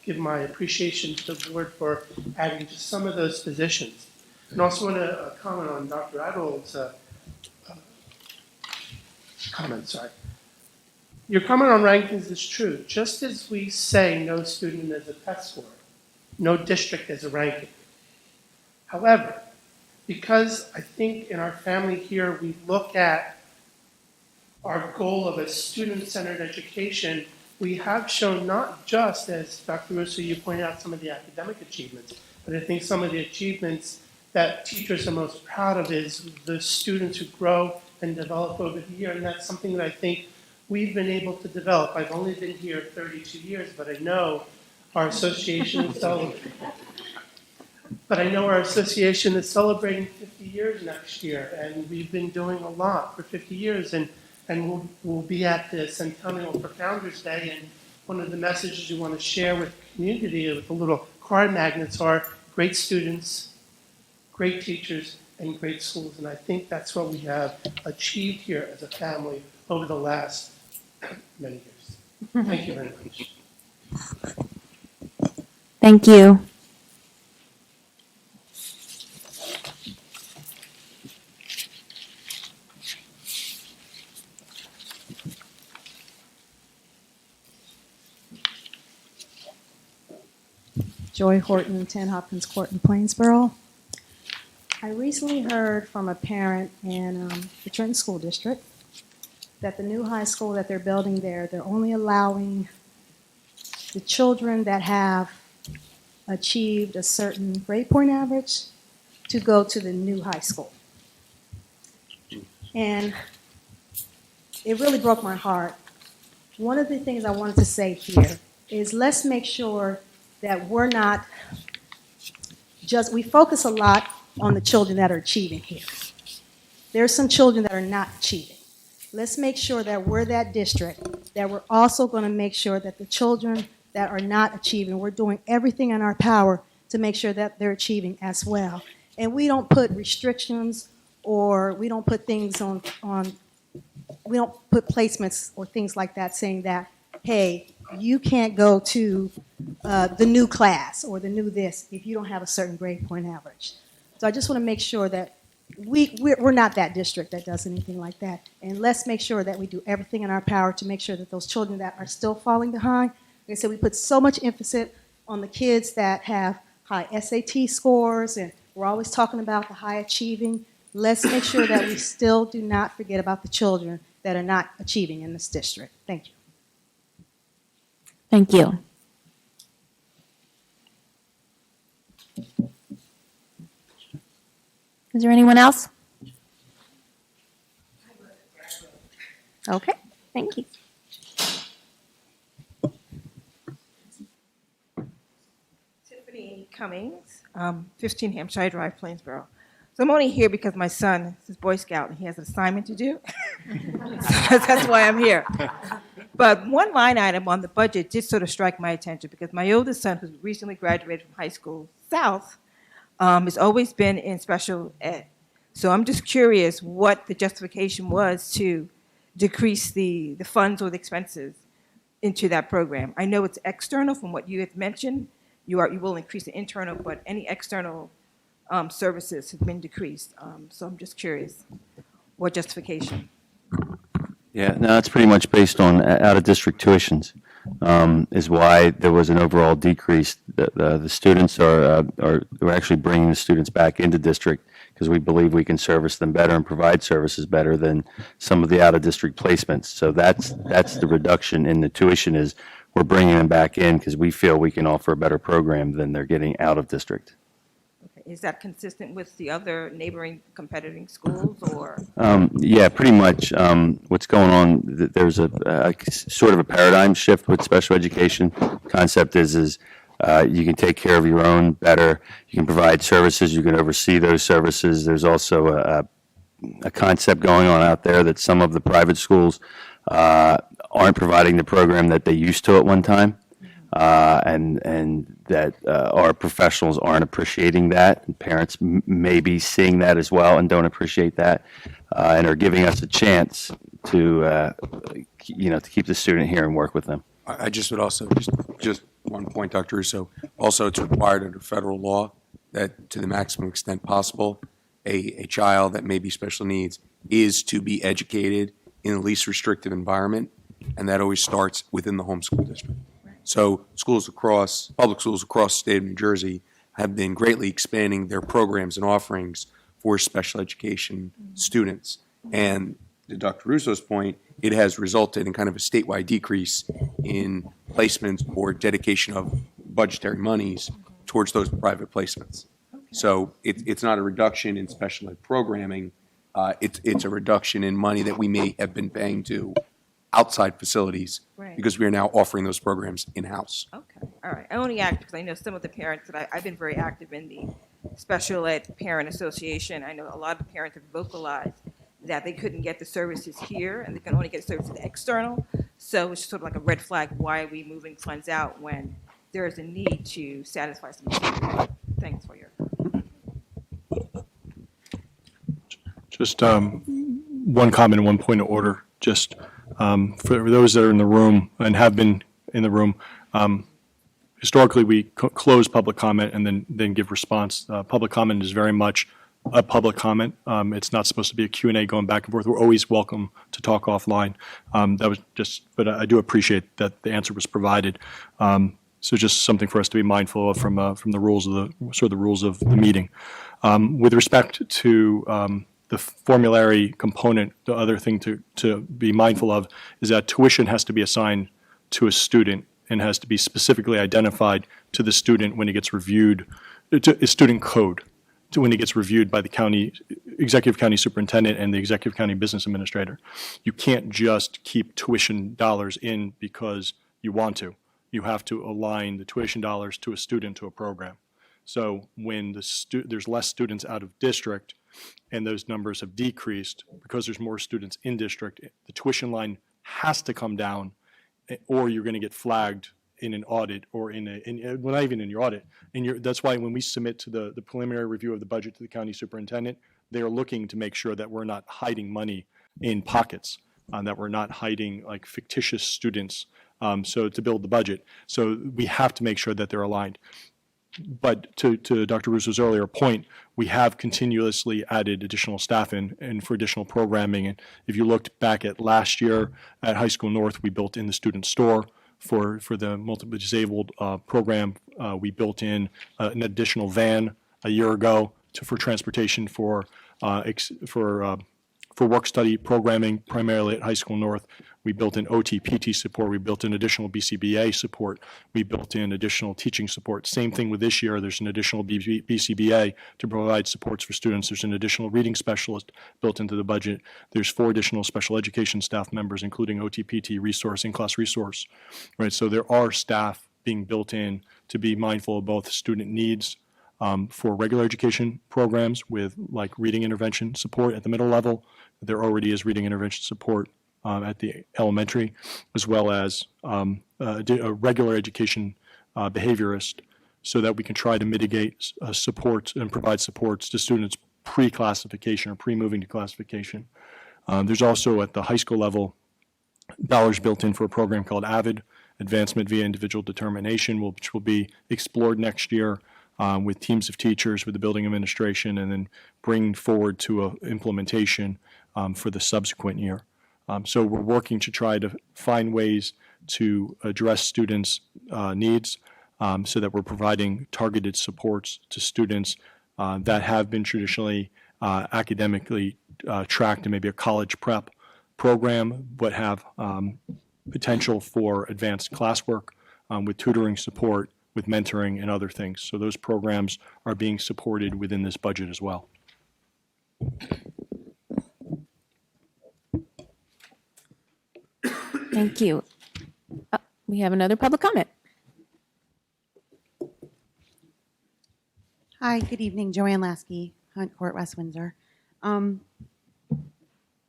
give my appreciation to the board for adding just some of those positions. And also want to comment on Dr. Adol's comment, sorry. Your comment on rankings is true. Just as we say no student is a test score, no district is a ranking. However, because I think in our family here we look at our goal of a student-centered education, we have shown not just, as Dr. Russo, you pointed out some of the academic achievements, but I think some of the achievements that teachers are most proud of is the students who grow and develop over the year, and that's something that I think we've been able to develop. I've only been here 32 years, but I know our association is celebrating 50 years next year, and we've been doing a lot for 50 years, and we'll be at the Centennial for Founders Day, and one of the messages we want to share with the community with the little card magnets are great students, great teachers, and great schools, and I think that's what we have achieved here as a family over the last many years. Thank you very much. Thank you. Joy Horton, 10 Hopkins Court in Plainsboro. I recently heard from a parent in the Trenton School District that the new high school that they're building there, they're only allowing the children that have achieved a certain grade point average to go to the new high school. And it really broke my heart. One of the things I wanted to say here is let's make sure that we're not just, we focus a lot on the children that are achieving here. There are some children that are not achieving. Let's make sure that we're that district, that we're also going to make sure that the children that are not achieving, we're doing everything in our power to make sure that they're achieving as well. And we don't put restrictions or we don't put things on we don't put placements or things like that saying that, hey, you can't go to the new class or the new this if you don't have a certain grade point average. So I just want to make sure that we're not that district that does anything like that. And let's make sure that we do everything in our power to make sure that those children that are still falling behind, like I said, we put so much emphasis on the kids that have high SAT scores, and we're always talking about the high achieving. Let's make sure that we still do not forget about the children that are not achieving in this district. Thank you. Thank you. Is there anyone else? Okay, thank you. Tiffany Cummings, 15 Hampshire Drive, Plainsboro. So I'm only here because my son is a Boy Scout and he has an assignment to do. So that's why I'm here. But one line item on the budget did sort of strike my attention because my oldest son, who recently graduated from high school south, has always been in special ed. So I'm just curious what the justification was to decrease the funds or the expenses into that program. I know it's external from what you had mentioned. You will increase the internal, but any external services have been decreased. So I'm just curious, what justification? Yeah, no, it's pretty much based on out-of-district tuitions, is why there was an overall decrease. The students we're actually bringing the students back into district because we believe we can service them better and provide services better than some of the out-of-district placements. So that's the reduction in the tuition is we're bringing them back in because we feel we can offer a better program than they're getting out of district. Is that consistent with the other neighboring competing schools, or? Yeah, pretty much. What's going on, there's a sort of a paradigm shift with special education. Concept is you can take care of your own better. You can provide services. You can oversee those services. There's also a concept going on out there that some of the private schools aren't providing the program that they used to at one time. And that our professionals aren't appreciating that, and parents may be seeing that as well and don't appreciate that, and are giving us a chance to, to keep the student here and work with them. I just would also, just one point, Dr. Russo, also it's required under federal law that to the maximum extent possible, a child that may be special needs is to be educated in the least restrictive environment, and that always starts within the home school district. So public schools across the state of New Jersey have been greatly expanding their programs and offerings for special education students. And to Dr. Russo's point, it has resulted in kind of a statewide decrease in placements or dedication of budgetary monies towards those private placements. So it's not a reduction in special ed programming, it's a reduction in money that we may have been paying to outside facilities, Right. because we are now offering those programs in-house. Okay, all right. I only asked because I know some of the parents that I've been very active in the Special Ed Parent Association. I know a lot of parents have vocalized that they couldn't get the services here and they can only get services external. So it's sort of like a red flag. Why are we moving funds out when there is a need to satisfy some needs? Thanks for your. Just one comment and one point of order. Just for those that are in the room and have been in the room, historically we close public comment and then give response. Public comment is very much a public comment. It's not supposed to be a Q&A going back and forth. We're always welcome to talk offline. That was just, but I do appreciate that the answer was provided. So just something for us to be mindful of from the rules of the rules of the meeting. With respect to the formulary component, the other thing to be mindful of is that tuition has to be assigned to a student and has to be specifically identified to the student when it gets reviewed, to a student code, to when it gets reviewed by the county, executive county superintendent and the executive county business administrator. You can't just keep tuition dollars in because you want to. You have to align the tuition dollars to a student, to a program. So when there's less students out of district and those numbers have decreased because there's more students in district, the tuition line has to come down, or you're going to get flagged in an audit or well, not even in your audit. That's why when we submit to the preliminary review of the budget to the county superintendent, they are looking to make sure that we're not hiding money in pockets, that we're not hiding like fictitious students, so to build the budget. So we have to make sure that they're aligned. But to Dr. Russo's earlier point, we have continuously added additional staff in for additional programming. And if you looked back at last year at High School North, we built in the student store for the multiple disabled program. We built in an additional van a year ago for transportation for work study programming, primarily at High School North. We built in OT, PT support. We built in additional BCBA support. We built in additional teaching support. Same thing with this year. There's an additional BCBA to provide supports for students. There's an additional reading specialist built into the budget. There's 4 additional special education staff members, including OT, PT, resource, in-class resource. Right. So there are staff being built in to be mindful of both student needs for regular education programs with like reading intervention support at the middle level. There already is reading intervention support at the elementary, as well as a regular education behaviorist, so that we can try to mitigate supports and provide supports to students pre-classification or pre-moving to classification. There's also at the high school level dollars built in for a program called AVID, Advancement via Individual Determination, which will be explored next year with teams of teachers, with the building administration, and then bring forward to a implementation for the subsequent year. So we're working to try to find ways to address students' needs so that we're providing targeted supports to students that have been traditionally academically tracked in maybe a college prep program, but have potential for advanced classwork with tutoring support, with mentoring and other things. So those programs are being supported within this budget as well. Thank you. We have another public comment. Hi, good evening. Joanne Lasky, Hunt Court, West Windsor.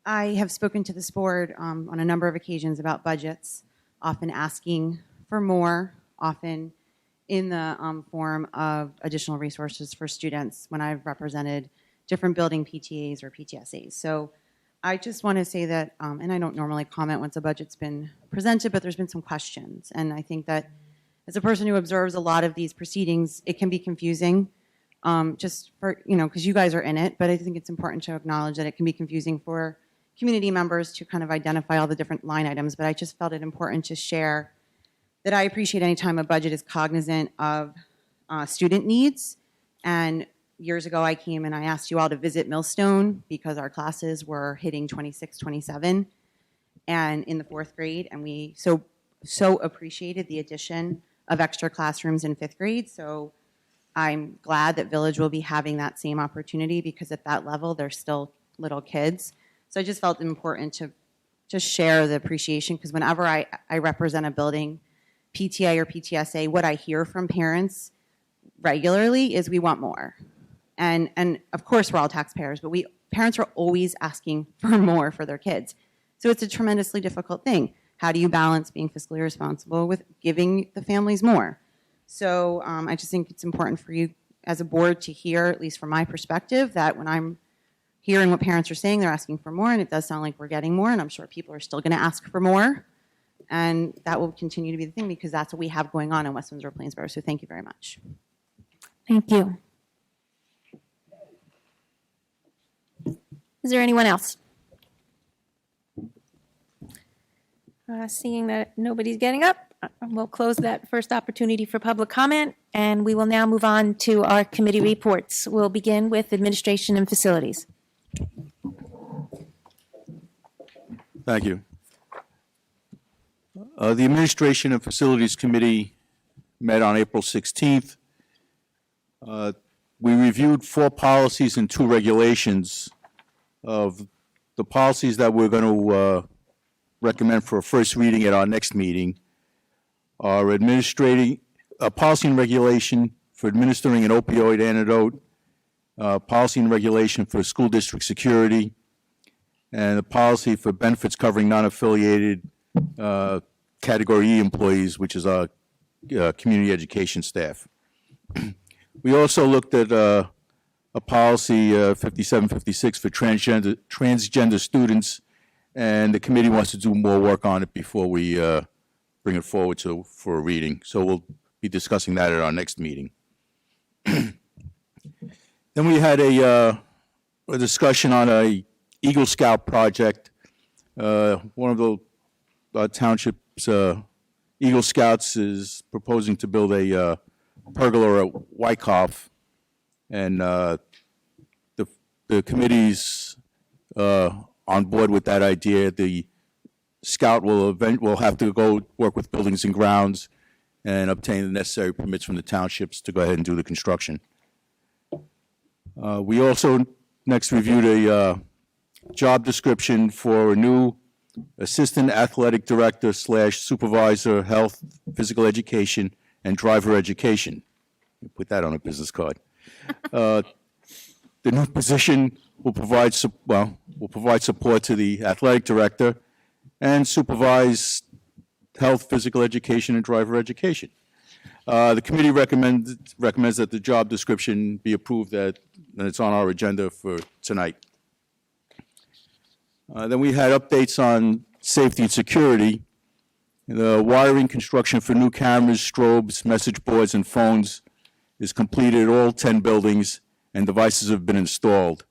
I have spoken to this board on a number of occasions about budgets, often asking for more, often in the form of additional resources for students when I've represented different building PTAs or PTSAs. So I just want to say that, and I don't normally comment once a budget's been presented, but there's been some questions. And I think that as a person who observes a lot of these proceedings, it can be confusing just for, because you guys are in it, but I think it's important to acknowledge that it can be confusing for community members to kind of identify all the different line items. But I just felt it important to share that I appreciate any time a budget is cognizant of student needs. And years ago, I came and I asked you all to visit Millstone because our classes were hitting 26, 27 and in the 4th grade. And we so appreciated the addition of extra classrooms in 5th grade. So I'm glad that Village will be having that same opportunity because at that level, they're still little kids. So I just felt important to just share the appreciation because whenever I represent a building, PTA or PTSA, what I hear from parents regularly is we want more. And of course we're all taxpayers, but parents are always asking for more for their kids. So it's a tremendously difficult thing. How do you balance being fiscally responsible with giving the families more? So I just think it's important for you as a board to hear, at least from my perspective, that when I'm hearing what parents are saying, they're asking for more, and it does sound like we're getting more, and I'm sure people are still going to ask for more. And that will continue to be the thing because that's what we have going on in West Windsor-Plainsboro. So thank you very much. Thank you. Is there anyone else? Seeing that nobody's getting up, we'll close that first opportunity for public comment, and we will now move on to our committee reports. We'll begin with Administration and Facilities. Thank you. The Administration and Facilities Committee met on April 16th. We reviewed 4 policies and 2 regulations. Of the policies that we're going to recommend for a first reading at our next meeting are administrating a policy and regulation for administering an opioid antidote, policy and regulation for school district security, and a policy for benefits covering non-affiliated Category E employees, which is our community education staff. We also looked at a policy 5756 for transgender students, and the committee wants to do more work on it before we bring it forward for a reading. So we'll be discussing that at our next meeting. Then we had a discussion on a Eagle Scout project. One of the township's Eagle Scouts is proposing to build a pergola at Wyckoff, and the committee's on board with that idea. The scout will have to go work with Buildings and Grounds and obtain the necessary permits from the townships to go ahead and do the construction. We also next reviewed a job description for a new Assistant Athletic Director / Supervisor, Health, Physical Education, and Driver Education. Put that on a business card. The new position will provide support to the athletic director and supervise health, physical education, and driver education. The committee recommends that the job description be approved, and it's on our agenda for tonight. Then we had updates on safety and security. The wiring construction for new cameras, strobes, message boards, and phones is completed at all 10 buildings, and devices have been installed.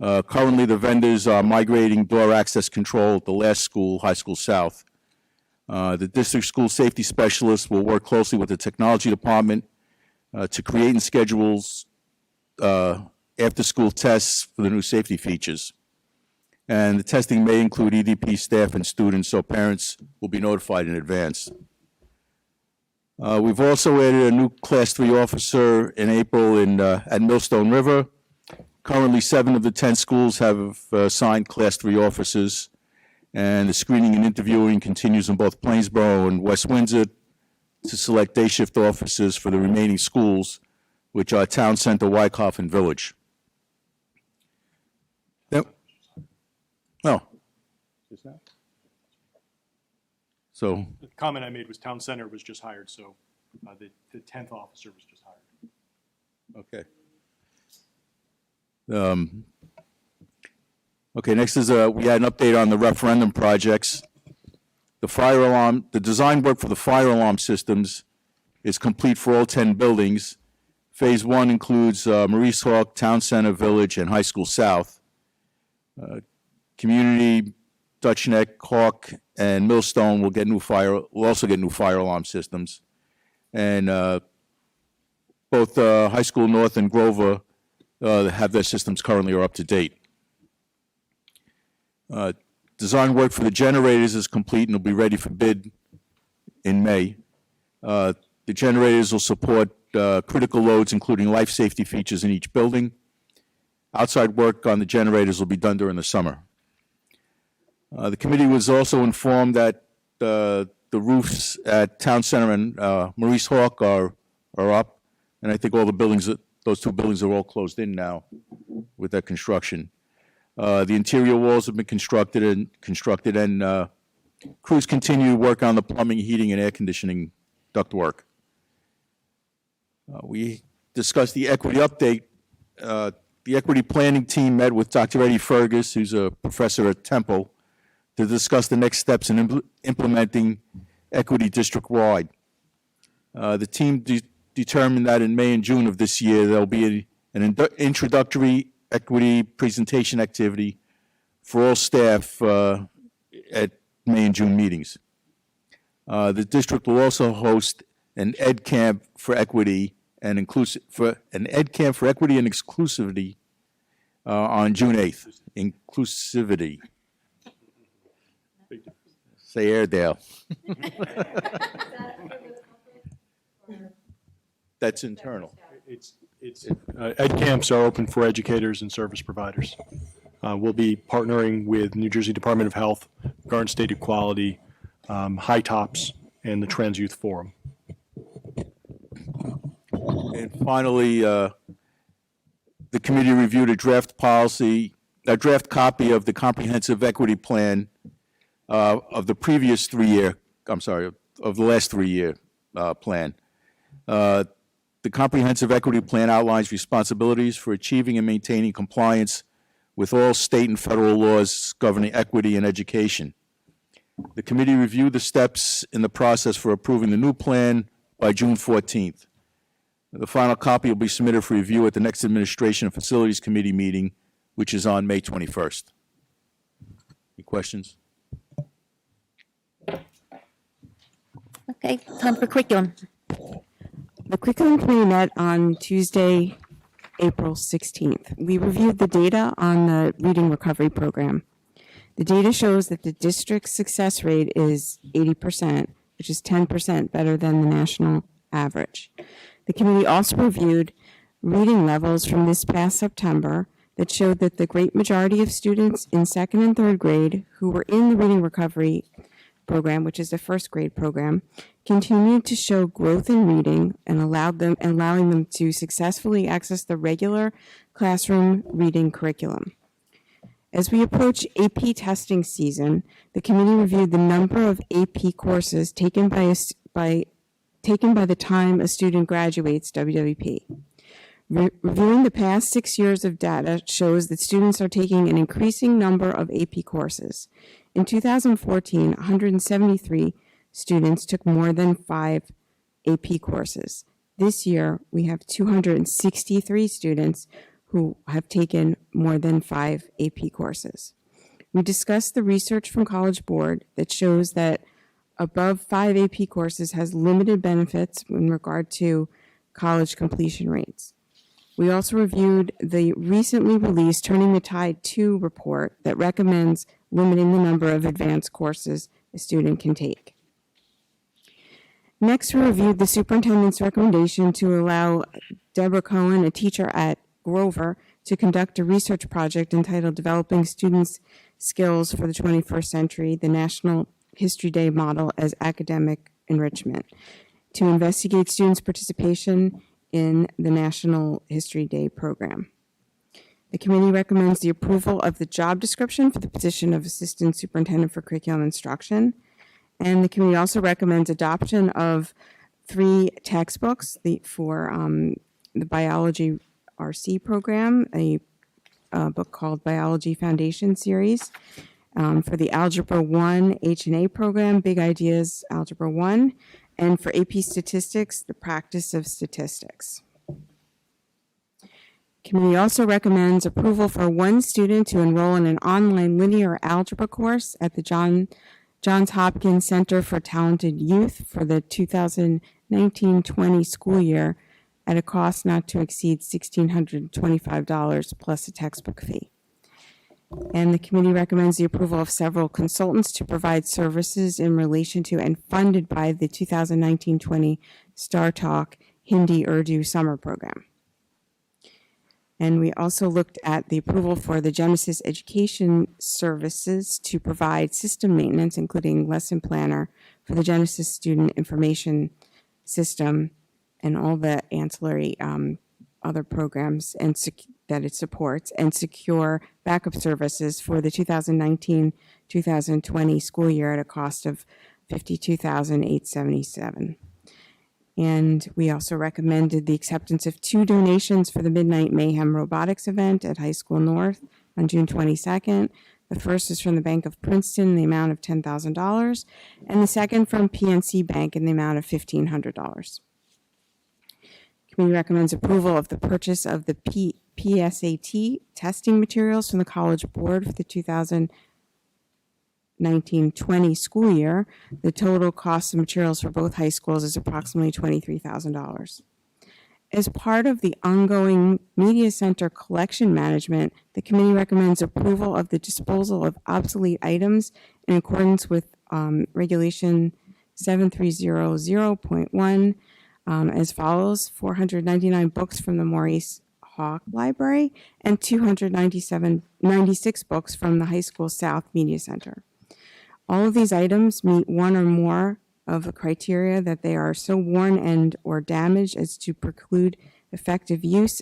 Currently, the vendors are migrating door access control at the last school, High School South. The district school safety specialist will work closely with the technology department to create and schedule after-school tests for the new safety features. And the testing may include EDP staff and students, so parents will be notified in advance. We've also added a new Class 3 officer in April at Millstone River. Currently, 7 of the 10 schools have assigned Class 3 officers, and the screening and interviewing continues in both Plainsboro and West Windsor to select day shift officers for the remaining schools, which are Town Center, Wyckoff, and Village. So The comment I made was Town Center was just hired, so the 10th officer was just hired. okay. Okay, next is we had an update on the referendum projects. The design work for the fire alarm systems is complete for all 10 buildings. Phase 1 includes Maurice Hawk, Town Center, Village, and High School South. Community, Dutch Neck, Hawk, and Millstone will also get new fire alarm systems. And both High School North and Grover have their systems currently are up to date. Design work for the generators is complete and will be ready for bid in May. The generators will support critical loads, including life safety features in each building. Outside work on the generators will be done during the summer. The committee was also informed that the roofs at Town Center and Maurice Hawk are up, and I think all the buildings, those 2 buildings are all closed in now with that construction. The interior walls have been constructed, and crews continue to work on the plumbing, heating, and air conditioning ductwork. We discussed the equity update. The equity planning team met with Dr. Eddie Fergus, who's a professor at Temple, to discuss the next steps in implementing equity district-wide. The team determined that in May and June of this year, there will be an introductory equity presentation activity for all staff at May and June meetings. The district will also host an ed camp for equity and exclusivity on June 8th. Inclusivity. Say Airedale. That's internal. Ed camps are open for educators and service providers. We'll be partnering with New Jersey Department of Health, Garden State Equality, High Tops, and the Trans Youth Forum. And finally, the committee reviewed a draft copy of the comprehensive equity plan of the previous 3-year, of the last 3-year plan. The comprehensive equity plan outlines responsibilities for achieving and maintaining compliance with all state and federal laws governing equity in education. The committee reviewed the steps in the process for approving the new plan by June 14th. The final copy will be submitted for review at the next Administration and Facilities Committee meeting, which is on May 21st. Any questions? Okay, time for curriculum. The curriculum committee met on Tuesday, April 16th. We reviewed the data on the reading recovery program. The data shows that the district's success rate is 80%, which is 10% better than the national average. The committee also reviewed reading levels from this past September that showed that the great majority of students in 2nd and 3rd grade who were in the reading recovery program, which is a 1st grade program, continued to show growth in reading and allowing them to successfully access the regular classroom reading curriculum. As we approach AP testing season, the committee reviewed the number of AP courses taken by the time a student graduates WWP. Reviewing the past 6 years of data shows that students are taking an increasing number of AP courses. In 2014, 173 students took more than 5 AP courses. This year, we have 263 students who have taken more than 5 AP courses. We discussed the research from College Board that shows that above 5 AP courses has limited benefits in regard to college completion rates. We also reviewed the recently released Turning the Tide 2 report that recommends limiting the number of advanced courses a student can take. Next, we reviewed the superintendent's recommendation to allow Deborah Cohen, a teacher at Grover, to conduct a research project entitled Developing Students' Skills for the 21st Century, the National History Day Model as Academic Enrichment, to investigate students' participation in the National History Day program. The committee recommends the approval of the job description for the position of Assistant Superintendent for Curriculum Instruction. And the committee also recommends adoption of 3 textbooks for the Biology RC program, a book called Biology Foundation Series, for the Algebra 1 H&A program, Big Ideas Algebra 1, and for AP Statistics, the Practice of Statistics. Committee also recommends approval for 1 student to enroll in an online linear algebra course at the Johns Hopkins Center for Talented Youth for the 2019-20 school year at a cost not to exceed $1,625 plus a textbook fee. And the committee recommends the approval of several consultants to provide services in relation to and funded by the 2019-20 Star Talk Hindi Urdu Summer Program. And we also looked at the approval for the Genesis Education Services to provide system maintenance, including lesson planner for the Genesis Student Information System and all the ancillary other programs that it supports, and secure backup services for the 2019-2020 school year at a cost of $52,877. And we also recommended the acceptance of 2 donations for the Midnight Mayhem Robotics event at High School North on June 22nd. The first is from the Bank of Princeton in the amount of $10,000, and the second from PNC Bank in the amount of $1,500. Committee recommends approval of the purchase of the PSAT testing materials from the College Board for the 1920 school year, the total cost of materials for both high schools is approximately $23,000. As part of the ongoing Media Center collection management, the committee recommends approval of the disposal of obsolete items in accordance with Regulation 7300.1 as follows: 499 books from the Maurice Hawk Library and 296 books from the High School South Media Center. All of these items meet one or more of the criteria that they are so worn and or damaged as to preclude effective use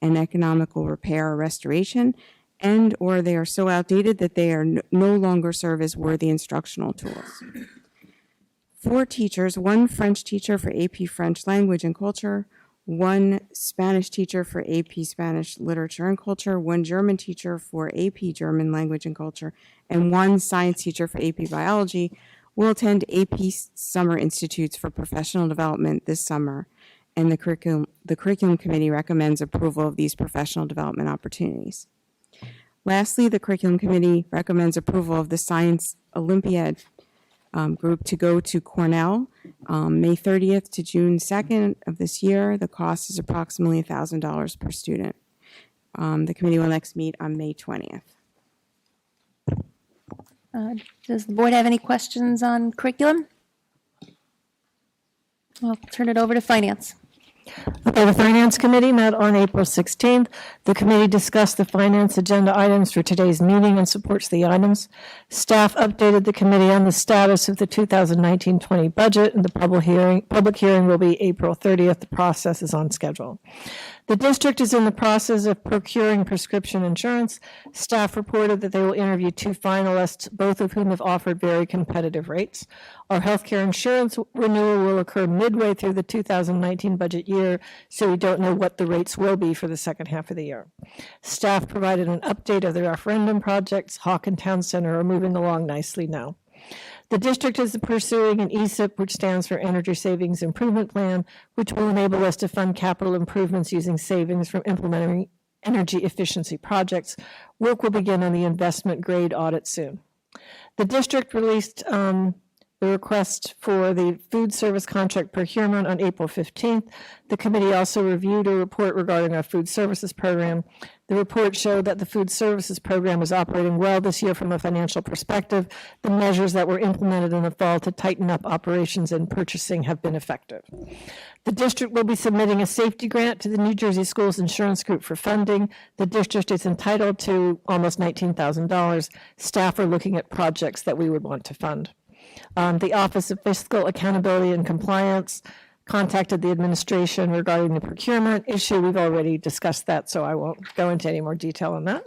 and economical repair or restoration, and or they are so outdated that they are no longer serve as worthy instructional tools. 4 teachers, 1 French teacher for AP French Language and Culture, 1 Spanish teacher for AP Spanish Literature and Culture, 1 German teacher for AP German Language and Culture, and 1 science teacher for AP Biology will attend AP Summer Institutes for Professional Development this summer, and the Curriculum Committee recommends approval of these professional development opportunities. Lastly, the Curriculum Committee recommends approval of the Science Olympiad group to go to Cornell May 30th to June 2nd of this year. The cost is approximately $1,000 per student. The committee will next meet on May 20th. Does the board have any questions on curriculum? I'll turn it over to Finance. Okay, the Finance Committee met on April 16th. The committee discussed the finance agenda items for today's meeting and supports the items. Staff updated the committee on the status of the 2019-20 budget, and the public hearing will be April 30th. The process is on schedule. The district is in the process of procuring prescription insurance. Staff reported that they will interview 2 finalists, both of whom have offered very competitive rates. Our healthcare insurance renewal will occur midway through the 2019 budget year, so we don't know what the rates will be for the second half of the year. Staff provided an update of the referendum projects. Hawk and Town Center are moving along nicely now. The district is pursuing an ESIP, which stands for Energy Savings Improvement Plan, which will enable us to fund capital improvements using savings from implementing energy efficiency projects. Work will begin on the investment grade audit soon. The district released the request for the food service contract procurement on April 15th. The committee also reviewed a report regarding our food services program. The report showed that the food services program is operating well this year from a financial perspective. The measures that were implemented in the fall to tighten up operations and purchasing have been effective. The district will be submitting a safety grant to the New Jersey Schools Insurance Group for funding. The district is entitled to almost $19,000. Staff are looking at projects that we would want to fund. The Office of Fiscal Accountability and Compliance contacted the administration regarding the procurement issue. We've already discussed that, so I won't go into any more detail on that.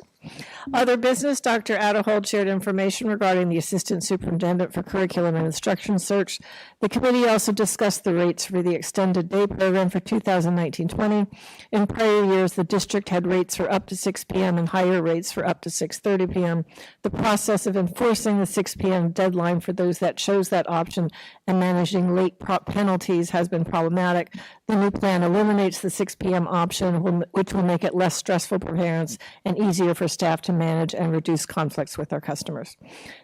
Other business, Dr. Aderhold shared information regarding the Assistant Superintendent for Curriculum and Instruction Search. The committee also discussed the rates for the extended day program for 2019-20. In prior years, the district had rates for up to 6 p.m. and higher rates for up to 6:30 p.m. The process of enforcing the 6 p.m. deadline for those that chose that option and managing late penalties has been problematic. The new plan eliminates the 6 p.m. option, which will make it less stressful for parents and easier for staff to manage and reduce conflicts with our customers.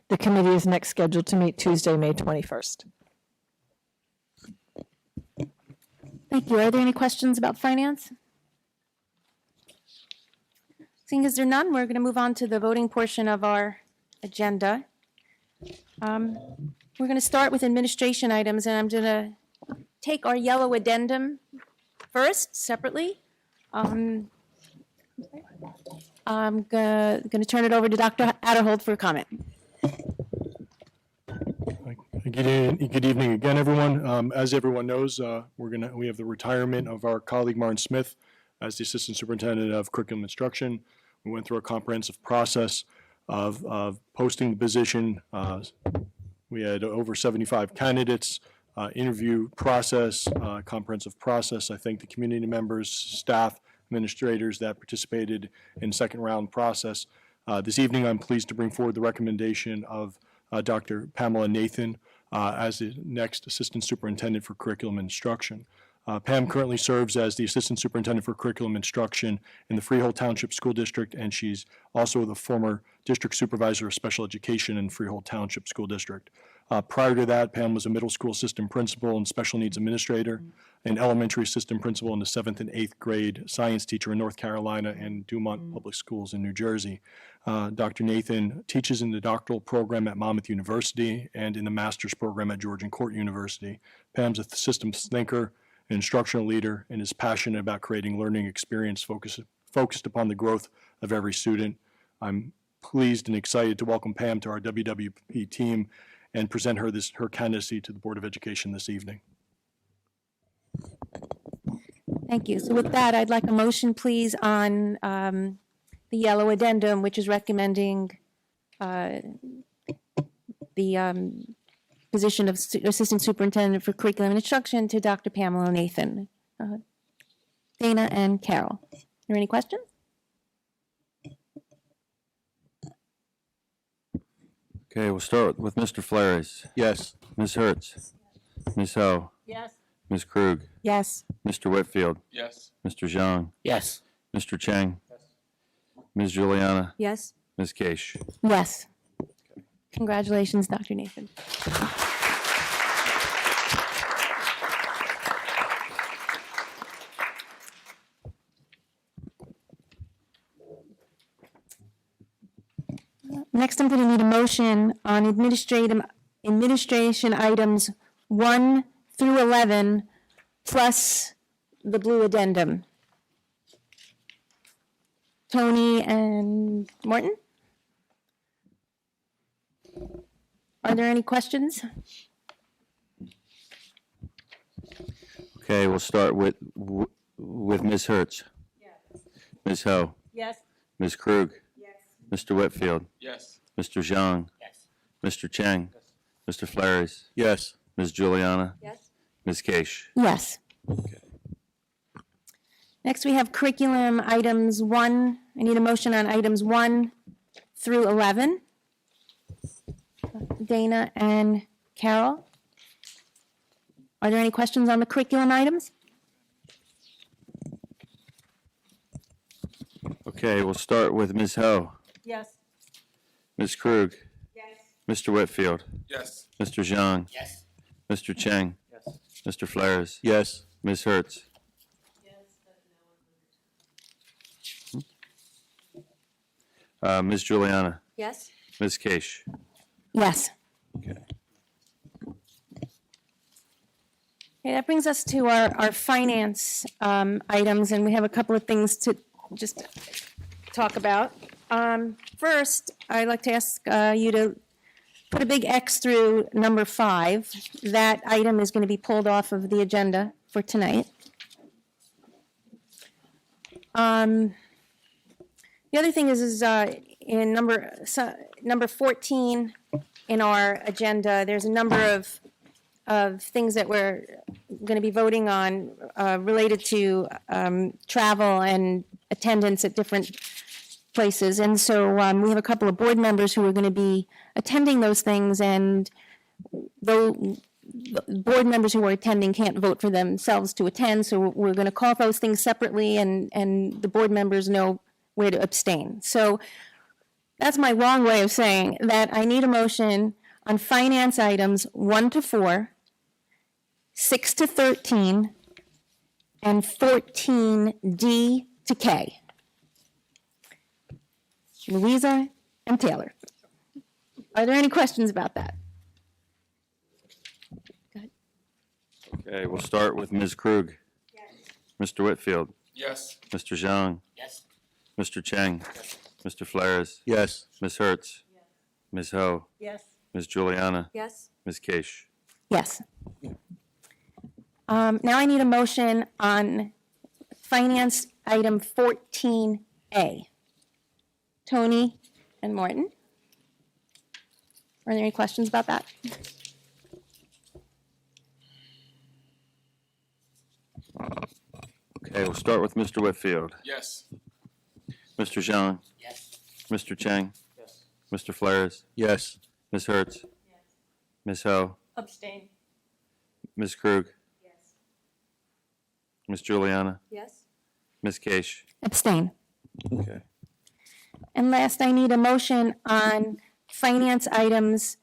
The committee is next scheduled to meet Tuesday, May 21st. Thank you. Are there any questions about finance? Seeing as there are none, we're going to move on to the voting portion of our agenda. We're going to start with administration items, and I'm going to take our yellow addendum first, separately. I'm going to turn it over to Dr. Aderhold for a comment. Good evening again, everyone. As everyone knows, we have the retirement of our colleague Martin Smith as the Assistant Superintendent of Curriculum Instruction. We went through a comprehensive process of posting the position. We had over 75 candidates, interview process, comprehensive process. I thank the community members, staff, administrators that participated in second round process. This evening, I'm pleased to bring forward the recommendation of Dr. Pamela Nathan as the next Assistant Superintendent for Curriculum Instruction. Pam currently serves as the Assistant Superintendent for Curriculum Instruction in the Freehold Township School District, and she's also the former District Supervisor of Special Education in Freehold Township School District. Prior to that, Pam was a middle school assistant principal and special needs administrator, an elementary assistant principal, and a 7th and 8th grade science teacher in North Carolina and Dumont Public Schools in New Jersey. Dr. Nathan teaches in the doctoral program at Monmouth University and in the master's program at Georgian Court University. Pam's a systems thinker, an instructional leader, and is passionate about creating learning experience focused upon the growth of every student. I'm pleased and excited to welcome Pam to our WWP team and present her her candidacy to the Board of Education this evening. Thank you. So with that, I'd like a motion, please, on the yellow addendum, which is recommending the position of Assistant Superintendent for Curriculum and Instruction to Dr. Pamela Nathan. Dana and Carol. Are there any questions? Okay, we'll start with Mr. Flores. Yes. Ms. Hertz. Ms. Ho. Yes. Ms. Krug. Yes. Mr. Whitfield. Yes. Mr. Zhang. Yes. Mr. Cheng. Ms. Juliana. Yes. Ms. Case. Yes. Congratulations, Dr. Nathan. Next, I'm going to need a motion on administration items 1 through 11 plus the blue addendum. Tony and Morton? Are there any questions? Okay, we'll start with Ms. Hertz. Yes. Ms. Ho. Yes. Ms. Krug. Yes. Mr. Whitfield. Yes. Mr. Zhang. Yes. Mr. Cheng. Mr. Flores. Yes. Ms. Juliana. Yes. Ms. Case. Yes. Next, we have curriculum items 1. I need a motion on items 1 through 11. Dana and Carol. Are there any questions on the curriculum items? Okay, we'll start with Ms. Ho. Yes. Ms. Krug. Yes. Mr. Whitfield. Yes. Mr. Zhang. Yes. Mr. Cheng. Yes. Mr. Flores. Yes. Ms. Hertz. Ms. Juliana. Yes. Ms. Case. Yes. Okay. Okay, that brings us to our finance items, and we have a couple of things to just talk about. First, I'd like to ask you to put a big X through number 5. That item is going to be pulled off of the agenda for tonight. The other thing is in number 14 in our agenda, there's a number of things that we're going to be voting on related to travel and attendance at different places. And so we have a couple of board members who are going to be attending those things, and though the board members who are attending can't vote for themselves to attend, so we're going to call those things separately, and the board members know where to abstain. So that's my long way of saying that I need a motion on finance items 1 to 4, 6 to 13, and 14D to K. Louisa and Taylor. Are there any questions about that? Go ahead. Okay, we'll start with Ms. Krug. Yes. Mr. Whitfield. Yes. Mr. Zhang. Yes. Mr. Cheng. Mr. Flores. Yes. Ms. Hertz. Yes. Ms. Ho. Yes. Ms. Juliana. Yes. Ms. Case. Yes. Now I need a motion on finance item 14A. Tony and Morton. Are there any questions about that? Okay, we'll start with Mr. Whitfield. Yes. Mr. Zhang. Yes. Mr. Cheng. Yes. Mr. Flores. Yes. Ms. Hertz. Ms. Ho. Abstain. Ms. Krug. Yes. Ms. Juliana? Yes. Ms. Case? Abstain. Okay. And last, I need a motion on finance items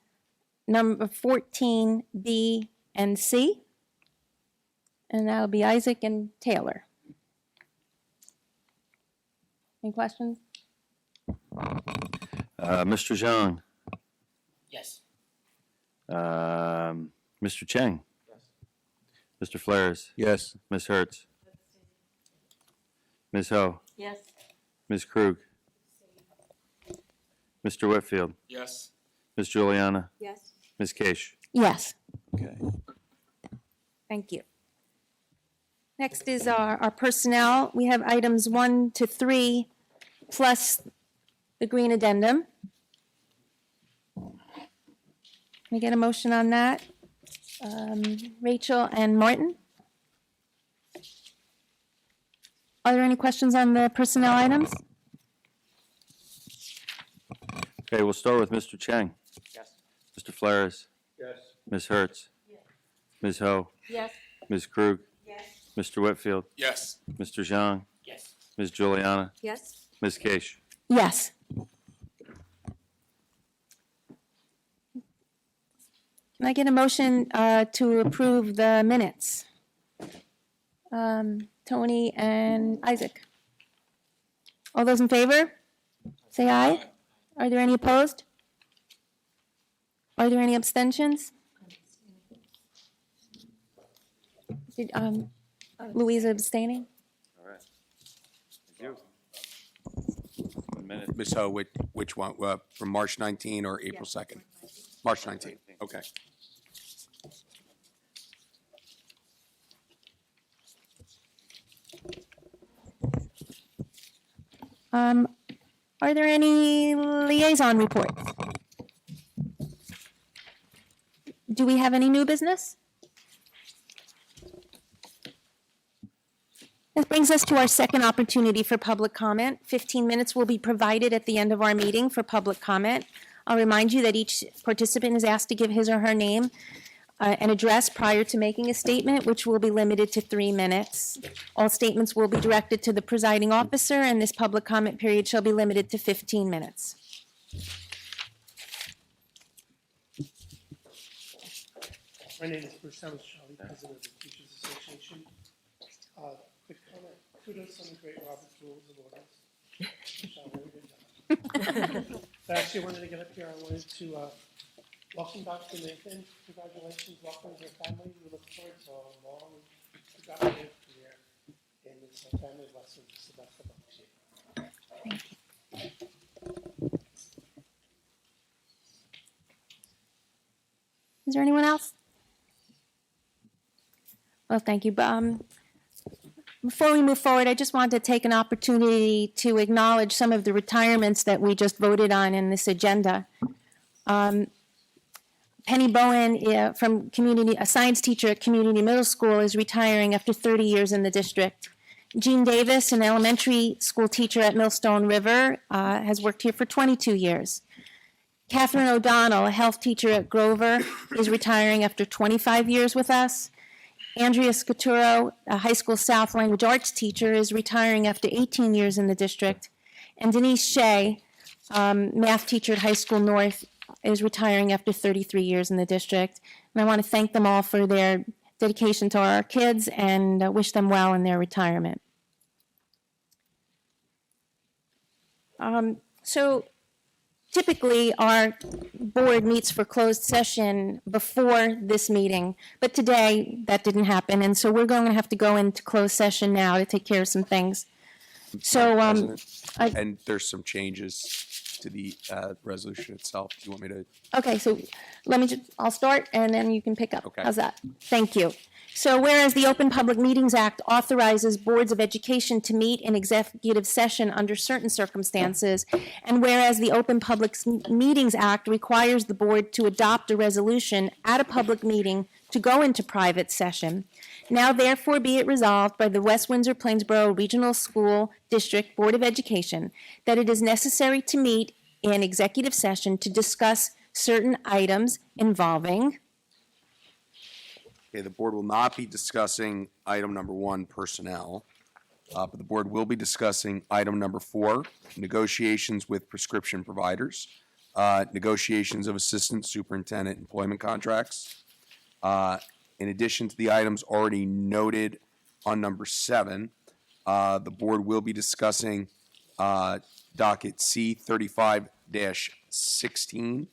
number 14, B, and C. And that'll be Isaac and Taylor. Any questions? Mr. Zhang? Yes. Mr. Cheng? Yes. Mr. Flares? Yes. Ms. Hertz? Ms. Ho? Yes. Ms. Krug? Mr. Whitfield? Yes. Ms. Juliana? Yes. Ms. Case? Yes. Okay. Thank you. Next is our personnel. We have items 1 to 3 plus the green addendum. Can we get a motion on that? Rachel and Martin? Are there any questions on the personnel items? Okay, we'll start with Mr. Cheng. Yes. Mr. Flares? Yes. Ms. Hertz? Ms. Ho? Yes. Ms. Krug? Yes. Mr. Whitfield? Yes. Mr. Zhang? Yes. Ms. Juliana? Yes. Ms. Case? Yes. Can I get a motion to approve the minutes? Tony and Isaac. All those in favor? Say aye. Are there any opposed? Are there any abstentions? Did, Louisa abstaining? All right. Thank you. 1 minute. Ms. Ho, which one, from March 19 or April 2nd? March 19, okay. Are there any liaison reports? Do we have any new business? This brings us to our second opportunity for public comment. 15 minutes will be provided at the end of our meeting for public comment. I'll remind you that each participant is asked to give his or her name and address prior to making a statement, which will be limited to 3 minutes. All statements will be directed to the presiding officer, and this public comment period shall be limited to 15 minutes. My name is Bruce Thomas Charlie, President of the Teachers Association. Quick comment, kudos on the great Robert's Rules of Orders. Michelle, very good job. I actually wanted to get up here, I wanted to welcome Dr. Nathan. Congratulations, welcome to your family. We look forward to a long, productive career in this family lesson. Just the best of luck to you. Is there anyone else? Well, thank you. Before we move forward, I just want to take an opportunity to acknowledge some of the retirements that we just voted on in this agenda. Penny Bowen, from a science teacher at Community Middle School, is retiring after 30 years in the district. Jean Davis, an elementary school teacher at Millstone River, has worked here for 22 years. Catherine O'Donnell, a health teacher at Grover, is retiring after 25 years with us. Andrea Scaturo, a high school South language arts teacher, is retiring after 18 years in the district. And Denise Shea, math teacher at High School North, is retiring after 33 years in the district. And I want to thank them all for their dedication to our kids and wish them well in their retirement. So typically, our board meets for closed session before this meeting, but today that didn't happen, and so we're going to have to go into closed session now to take care of some things. So, President, and there's some changes to the resolution itself. Do you want me to? Okay, so I'll start, and then you can pick up. Okay. How's that? Thank you. So whereas the Open Public Meetings Act authorizes boards of education to meet in executive session under certain circumstances, and whereas the Open Public Meetings Act requires the board to adopt a resolution at a public meeting to go into private session, now therefore be it resolved by the West Windsor-Plainsboro Regional School District Board of Education that it is necessary to meet in executive session to discuss certain items involving Okay, the board will not be discussing item number 1, personnel, but the board will be discussing item number 4, negotiations with prescription providers, negotiations of assistant superintendent employment contracts. In addition to the items already noted on number 7, the board will be discussing docket C 35-16.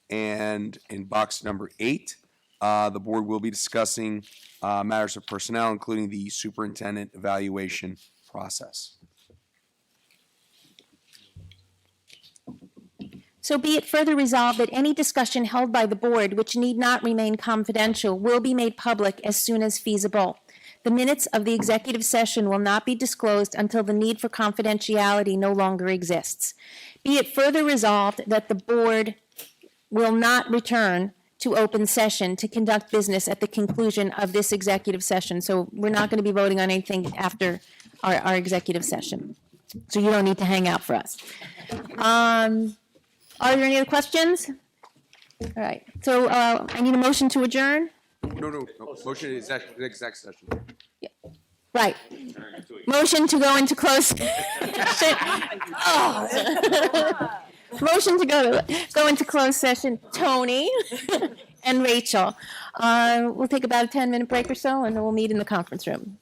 And in box number 8, the board will be discussing matters of personnel, including the superintendent evaluation process. So be it further resolved that any discussion held by the board which need not remain confidential will be made public as soon as feasible. The minutes of the executive session will not be disclosed until the need for confidentiality no longer exists. Be it further resolved that the board will not return to open session to conduct business at the conclusion of this executive session. So we're not going to be voting on anything after our executive session. So you don't need to hang out for us. Are there any other questions? All right, so I need a motion to adjourn. No, motion is exec session. Right. Motion to go into closed session. Oh. Motion to go into closed session, Tony and Rachel. We'll take about a 10-minute break or so, and then we'll meet in the conference room.